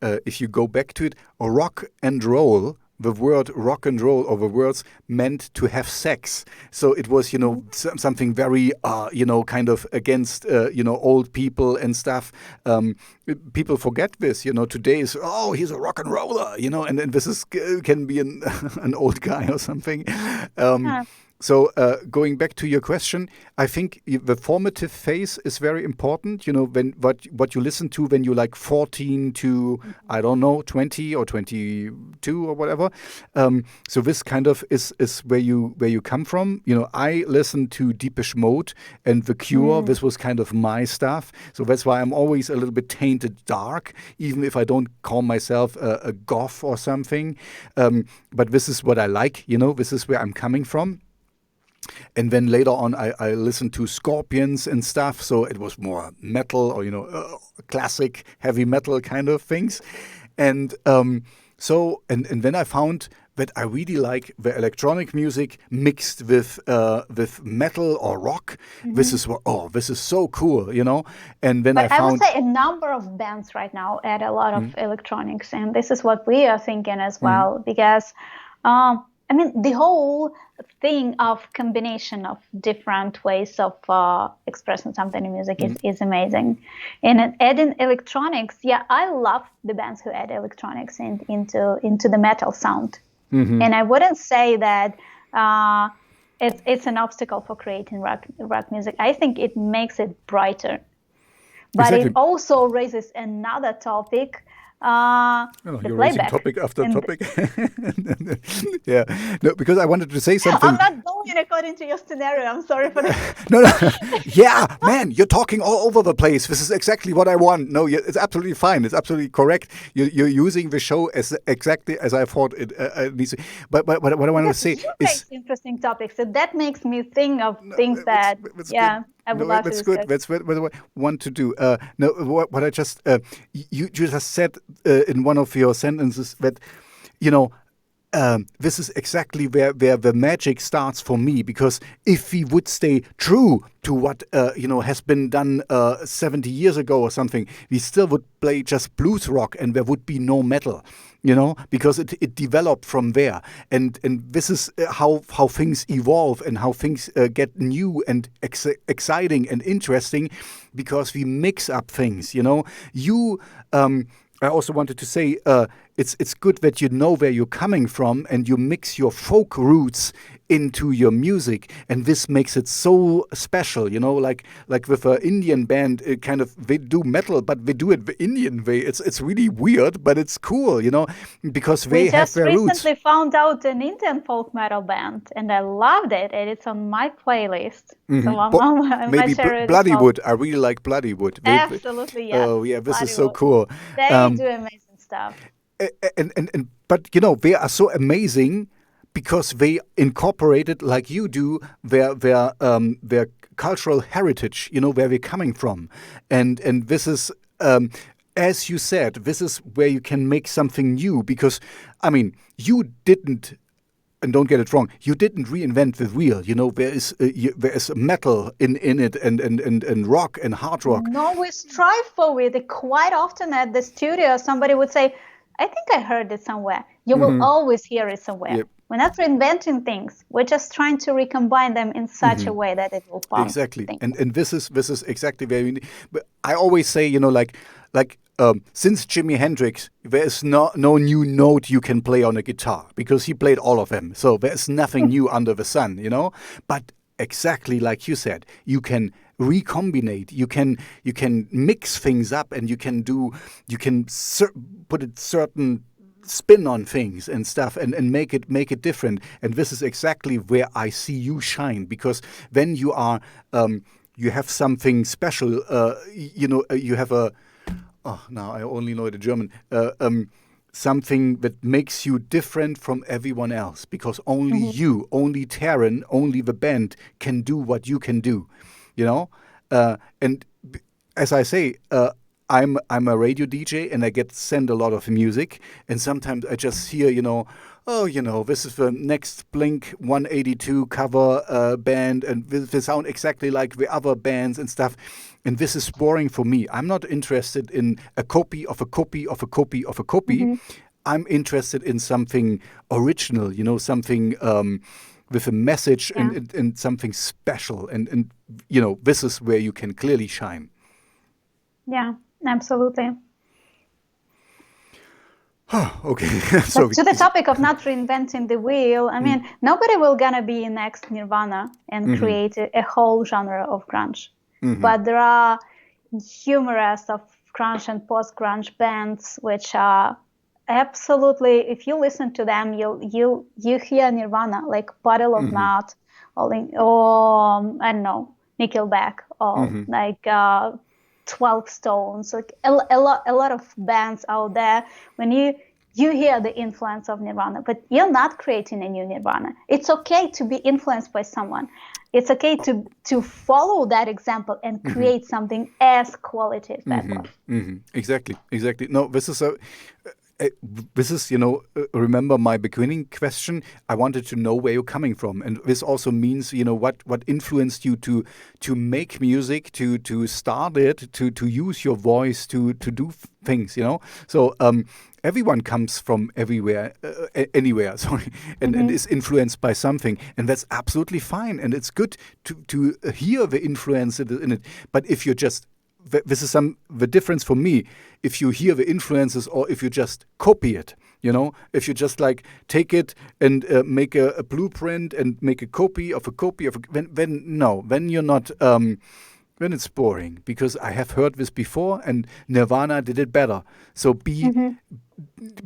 if you go back to it, rock and roll, the word rock and roll, or the words, meant to have sex. So it was, something very, kind of against, old people and stuff. People forget this, today is, he's a rock and roller, and this is can be an old guy or something. So going back to your question, I think the formative phase is very important. When what you listen to when you're like 14 to, I don't know, 20 or 22 or whatever. So this kind of is where you come from. I listened to Depeche Mode and The Cure. This was kind of my stuff. So that's why I'm always a little bit tainted dark, even if I don't call myself a goth or something. But this is what I like. This is where I'm coming from. And then later on, I listened to Scorpions and stuff. So it was more metal, or, classic heavy metal kind of things. And and then I found that I really like the electronic music mixed with metal or rock. This is this is so cool, And then I would say a number of bands right now add a lot of electronics, and this is what we are thinking as well, because the whole thing of combination of different ways of expressing something in music is amazing. And adding electronics, I love the bands who add electronics into the metal sound. And I wouldn't say that it's an obstacle for creating rock music. I think it makes it brighter. But it also raises another topic. You're raising topic after topic. Yeah, no, because I wanted to say something. I'm not going according to your scenario. I'm sorry for that. No. Yeah, man, you're talking all over the place. This is exactly what I want. No, it's absolutely fine. It's absolutely correct. You're using the show as exactly as I thought it needs to. But what I want to say is interesting topics. So that makes me think of things that I would love to discuss. Good. That's what I want to do. What I just you just said in one of your sentences that this is exactly where the magic starts for me, because if we would stay true to what has been done 70 years ago or something, we still would play just blues rock and there would be no metal. because it developed from there, and this is how things evolve and how things get new and exciting and interesting, because we mix up things. I also wanted to say it's good that you know where you're coming from and you mix your folk roots into your music, and this makes it so special. Like with an Indian band, kind of they do metal, but they do it the Indian way. It's really weird, but it's cool, because they have their roots. We just recently found out an Indian folk metal band, and I loved it, and it's on my playlist. So maybe Bloodywood. I really like Bloodywood. Absolutely, yeah. Oh yeah, this is so cool. They do amazing stuff. But they are so amazing because they incorporated, like you do, their cultural heritage, where they're coming from, and this is, as you said, this is where you can make something new, because you didn't. And don't get it wrong, you didn't reinvent the wheel. There is metal in it, and rock and hard rock. No, we strive for it. Quite often at the studio, somebody would say, I think I heard it somewhere. You will always hear it somewhere. Yep. We're not reinventing things. We're just trying to recombine them in such a way that it will pump. Exactly. And this is exactly where we need. But I always say, since Jimi Hendrix, there is no new note you can play on a guitar, because he played all of them. So there's nothing new under the sun, But exactly like you said, you can recombinate, you can mix things up, and you can put a certain spin on things and stuff, and make it different. And this is exactly where I see you shine, because then you are you have something special. You have a now I only know the German. Something that makes you different from everyone else, because only you, only Teren, only the band can do what you can do, And as I say, I'm a radio DJ, and I get sent a lot of music, and sometimes I just hear, this is the next Blink 182 cover band, and they sound exactly like the other bands and stuff. And this is boring for me. I'm not interested in a copy of a copy of a copy of a copy. I'm interested in something original, something with a message and something special. And this is where you can clearly shine. Yeah, absolutely. Okay. So to the topic of not reinventing the wheel, nobody will gonna be next Nirvana and create a whole genre of grunge. But there are numerous of grunge and post-grunge bands which are absolutely, if you listen to them, you hear Nirvana, like Puddle of Mud, or I don't know, Nickelback, or like 12 Stones, like a lot of bands out there. When you hear the influence of Nirvana, but you're not creating a new Nirvana. It's okay to be influenced by someone. It's okay to follow that example and create something as quality as that was. Exactly. No, this is, remember my beginning question. I wanted to know where you're coming from, and this also means, what influenced you to make music, to start it, to use your voice, to do things, So everyone comes from everywhere, anywhere, sorry, and is influenced by something, and that's absolutely fine, and it's good to hear the influence in it. But if you're just this is the difference for me. If you hear the influences, or if you just copy it, if you just take it and make a blueprint and make a copy of a copy of then you're not. Then it's boring, because I have heard this before, and Nirvana did it better. So be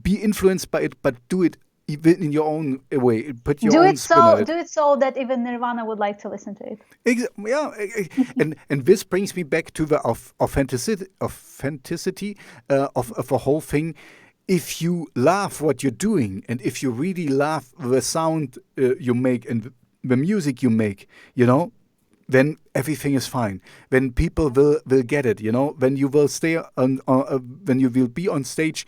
influenced by it, but do it even in your own way. Put your own spin on it. Do it so that even Nirvana would like to listen to it. Yeah, and this brings me back to the authenticity of the whole thing. If you love what you're doing, and if you really love the sound you make and the music you make, then everything is fine. Then people will get it. When you will stay on, when you will be on stage,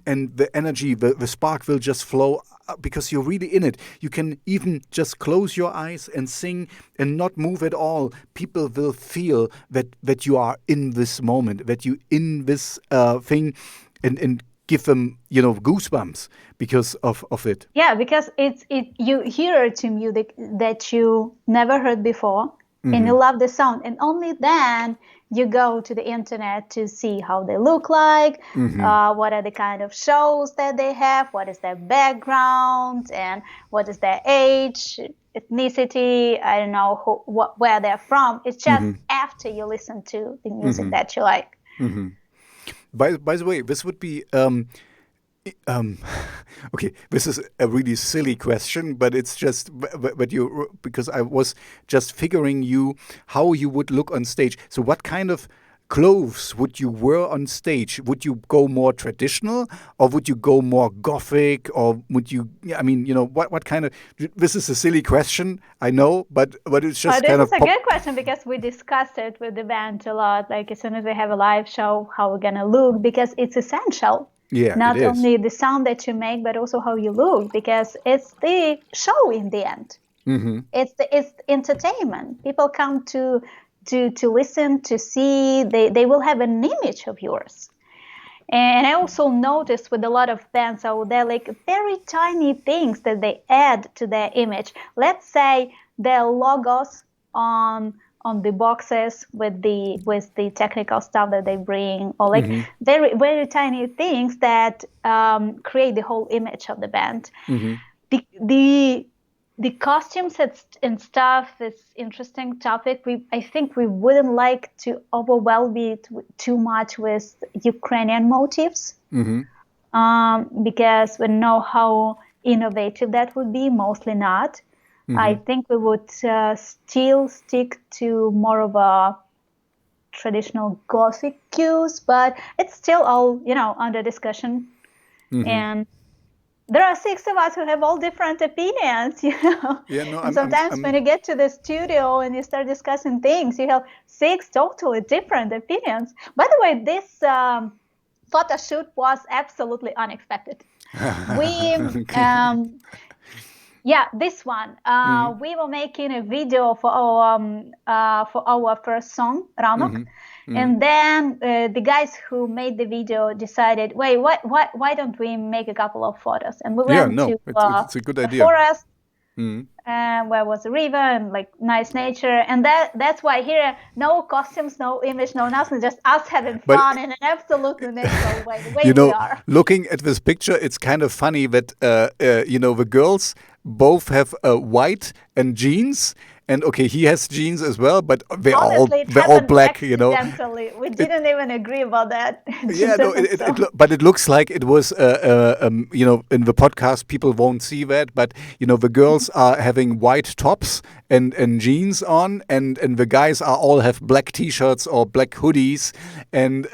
and the energy, the spark will just flow, because you're really in it. You can even just close your eyes and sing and not move at all. People will feel that you are in this moment, that you in this thing, and give them, goosebumps because of it. Yeah, because you hear to music that you never heard before, and you love the sound, and only then you go to the internet to see how they look like, what are the kind of shows that they have, what is their background, and what is their age, ethnicity, I don't know where they're from. It's just after you listen to the music that you like. By the way, this would be okay. This is a really silly question, but it's just because I was just figuring how you would look on stage. So, what kind of clothes would you wear on stage? Would you go more traditional, or would you go more gothic, or would you? I mean, what kind of? This is a silly question, I know, but it's just kind of. This is a good question because we discussed it with the band a lot. Like as soon as we have a live show, how we're gonna look, because it's essential. Yeah, not it is. only the sound that you make, but also how you look, because it's the show in the end. It's entertainment. People come to listen, to see. They will have an image of yours. And I also noticed with a lot of bands out there, like very tiny things that they add to their image. Let's say their logos on the boxes with the technical stuff that they bring, or like very, very tiny things that create the whole image of the band. The costumes and stuff is interesting topic. I think we wouldn't like to overwhelm it too much with Ukrainian motifs, because we know how innovative that would be. Mostly not. I think we would still stick to more of a traditional Gothic cues, but it's still all under discussion. And there are 6 of us who have all different opinions, Yeah, no, and sometimes when you get to the studio and you start discussing things, you have 6 totally different opinions. By the way, this photo shoot was absolutely unexpected. We this one. We were making a video for our first song, Ranok. And then the guys who made the video decided, why don't we make a couple of photos? And we went to it's a good idea. forest, where was a river and like nice nature. And that's why here, no costumes, no image, no nothing, just us having fun in an absolutely natural way, the way we are. Looking at this picture, it's kind of funny that, the girls both have white and jeans. And okay, he has jeans as well, but they're all black. We didn't even agree about that. Yeah, no, but it looks like it was. In the podcast, people won't see that, but the girls are having white tops and jeans on, and the guys all have black T-shirts or black hoodies, and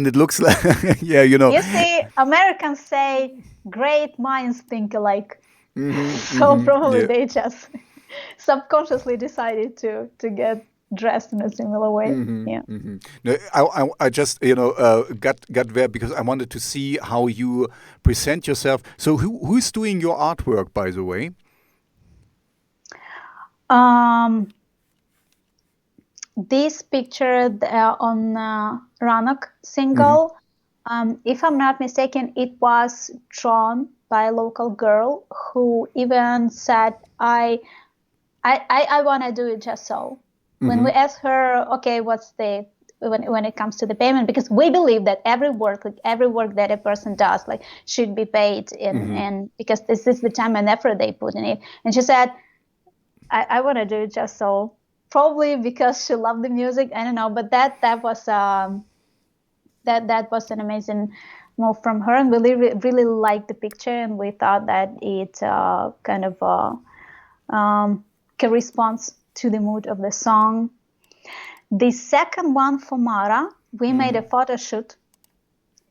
it looks like You see, Americans say great minds think alike, so probably they just subconsciously decided to get dressed in a similar way. No, I just got there because I wanted to see how you present yourself. So who's doing your artwork, by the way? This picture on Ranok single, if I'm not mistaken, it was drawn by a local girl who even said, I want to do it just so. When we asked her, okay, what's when it comes to the payment, because we believe that every work that a person does should be paid and because this is the time and effort they put in it. And she said, I want to do it just so. Probably because she loved the music, I don't know, but that was that was an amazing move from her, and we really liked the picture, and we thought that it kind of corresponds to the mood of the song. The second one for Mara, we made a photo shoot,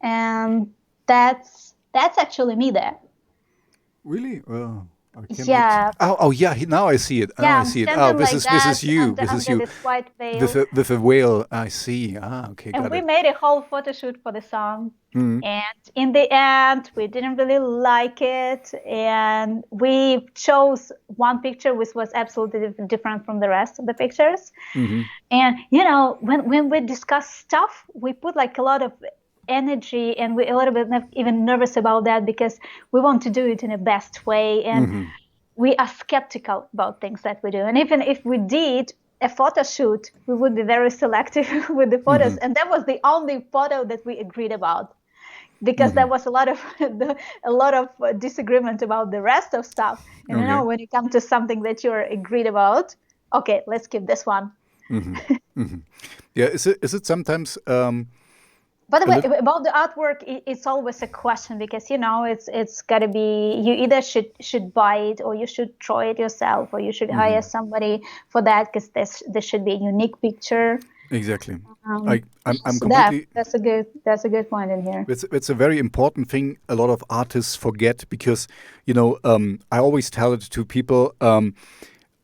and that's actually me there. Really? Well, yeah. Oh yeah. Now I see it. Yeah, I see it. Oh, this is you. This is you. This white veil. With a whale. I see. Okay. And got we it. made a whole photo shoot for the song. And in the end, we didn't really like it. And we chose one picture which was absolutely different from the rest of the pictures. And, when we discuss stuff, we put a lot of energy, and we're a little bit even nervous about that because we want to do it in the best way, and we are skeptical about things that we do. And even if we did a photo shoot, we would be very selective with the photos. And that was the only photo that we agreed about, because there was a lot of disagreement about the rest of stuff. And you know, when it comes to something that you're agreed about, okay, let's keep this one. Yeah, is it sometimes? By the way, about the artwork, it's always a question, because you know it's got to be, you either should buy it, or you should draw it yourself, or you should hire somebody for that, because there should be a unique picture. Exactly. I'm So completely. that's a good point in here. It's a very important thing a lot of artists forget, because you know, I always tell it to people.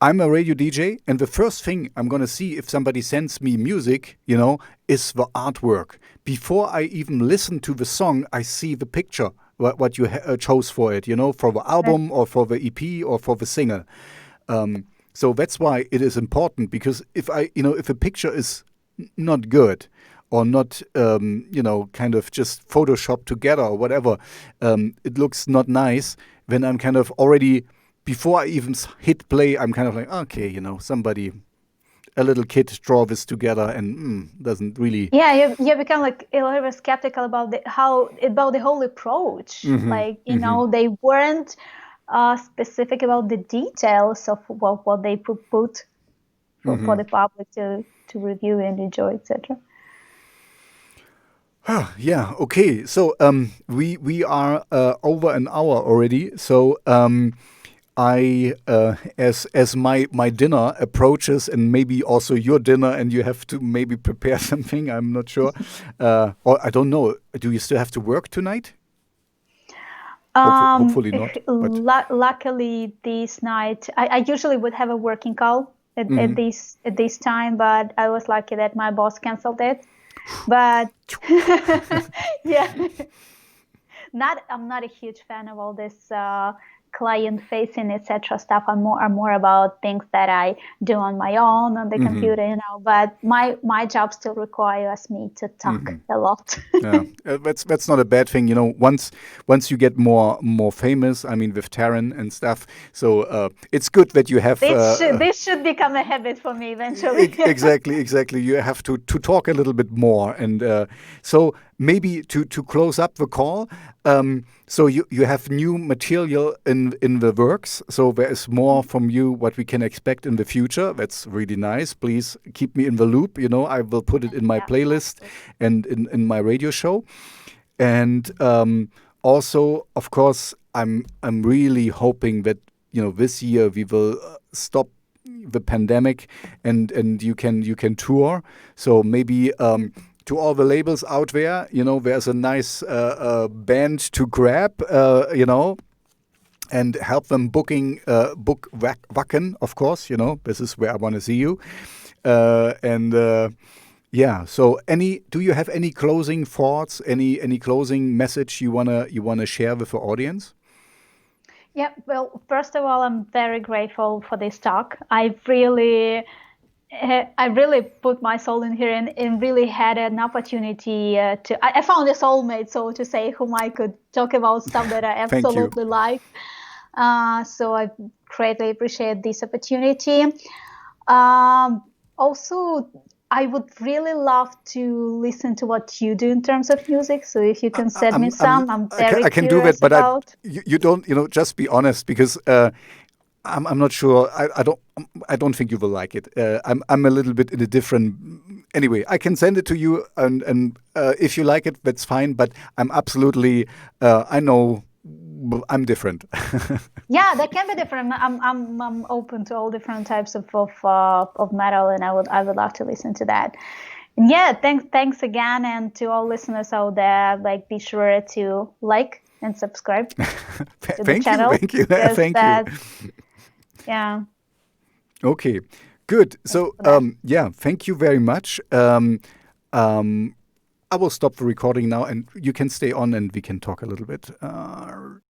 I'm a radio DJ, and the first thing I'm going to see if somebody sends me music, you know, is the artwork. Before I even listen to the song, I see the picture, what you chose for it, you know, for the album or for the EP or for the single. So that's why it is important, because if a picture is not good, or not, you know, kind of just Photoshop together or whatever, it looks not nice, then I'm kind of already, before I even hit play, I'm kind of like, okay, you know, a little kid draw this together and doesn't really. Yeah, you become like a little bit skeptical about the whole approach. Like, you know, they weren't specific about the details of what they put for the public to review and enjoy, etc. Yeah. Okay. So we are over an hour already. So I as my dinner approaches, and maybe also your dinner, and you have to maybe prepare something. I'm not sure, or I don't know. Do you still have to work tonight? Hopefully not. But Luckily, this night I usually would have a working call at this time, but I was lucky that my boss canceled it. But yeah, I'm not a huge fan of all this client facing, etc. stuff. I'm more about things that I do on my own on the computer, you know. But my job still requires me to talk a lot. Yeah, that's not a bad thing, you know. Once you get more famous, I mean, with Teren and stuff. So it's good that you have. This should become a habit for me eventually. Exactly. You have to talk a little bit more, and so maybe to close up the call. So you have new material in the works. So there is more from you, what we can expect in the future. That's really nice. Please keep me in the loop. You know, I will put it in my playlist and in my radio show. And also, of course, I'm really hoping that, you know, this year we will stop the pandemic and you can tour. So maybe. To all the labels out there, you know, there's a nice band to grab, you know, and help them book Wacken, of course, you know, this is where I want to see you. Yeah, so do you have any closing thoughts, any closing message you wanna share with the audience? Yeah, well, first of all, I'm very grateful for this talk. I really put my soul in here and really had an opportunity I found a soulmate, so to say, whom I could talk about stuff that I absolutely like. So I greatly appreciate this opportunity. Also, I would really love to listen to what you do in terms of music. So if you can send me some, I'm very I can do that, but you don't, you know, just be honest, because I'm not sure. I don't think you will like it. I'm a little bit in a different. Anyway, I can send it to you, and if you like it, that's fine. But I'm absolutely. I know I'm different. Yeah, that can be different. I'm open to all different types of metal, and I would love to listen to that. And yeah, thanks again, and to all listeners out there. Like, be sure to like and subscribe to the channel. Thank you. Yeah. Okay, good. So, yeah, thank you very much. I will stop the recording now, and you can stay on, and we can talk a little bit.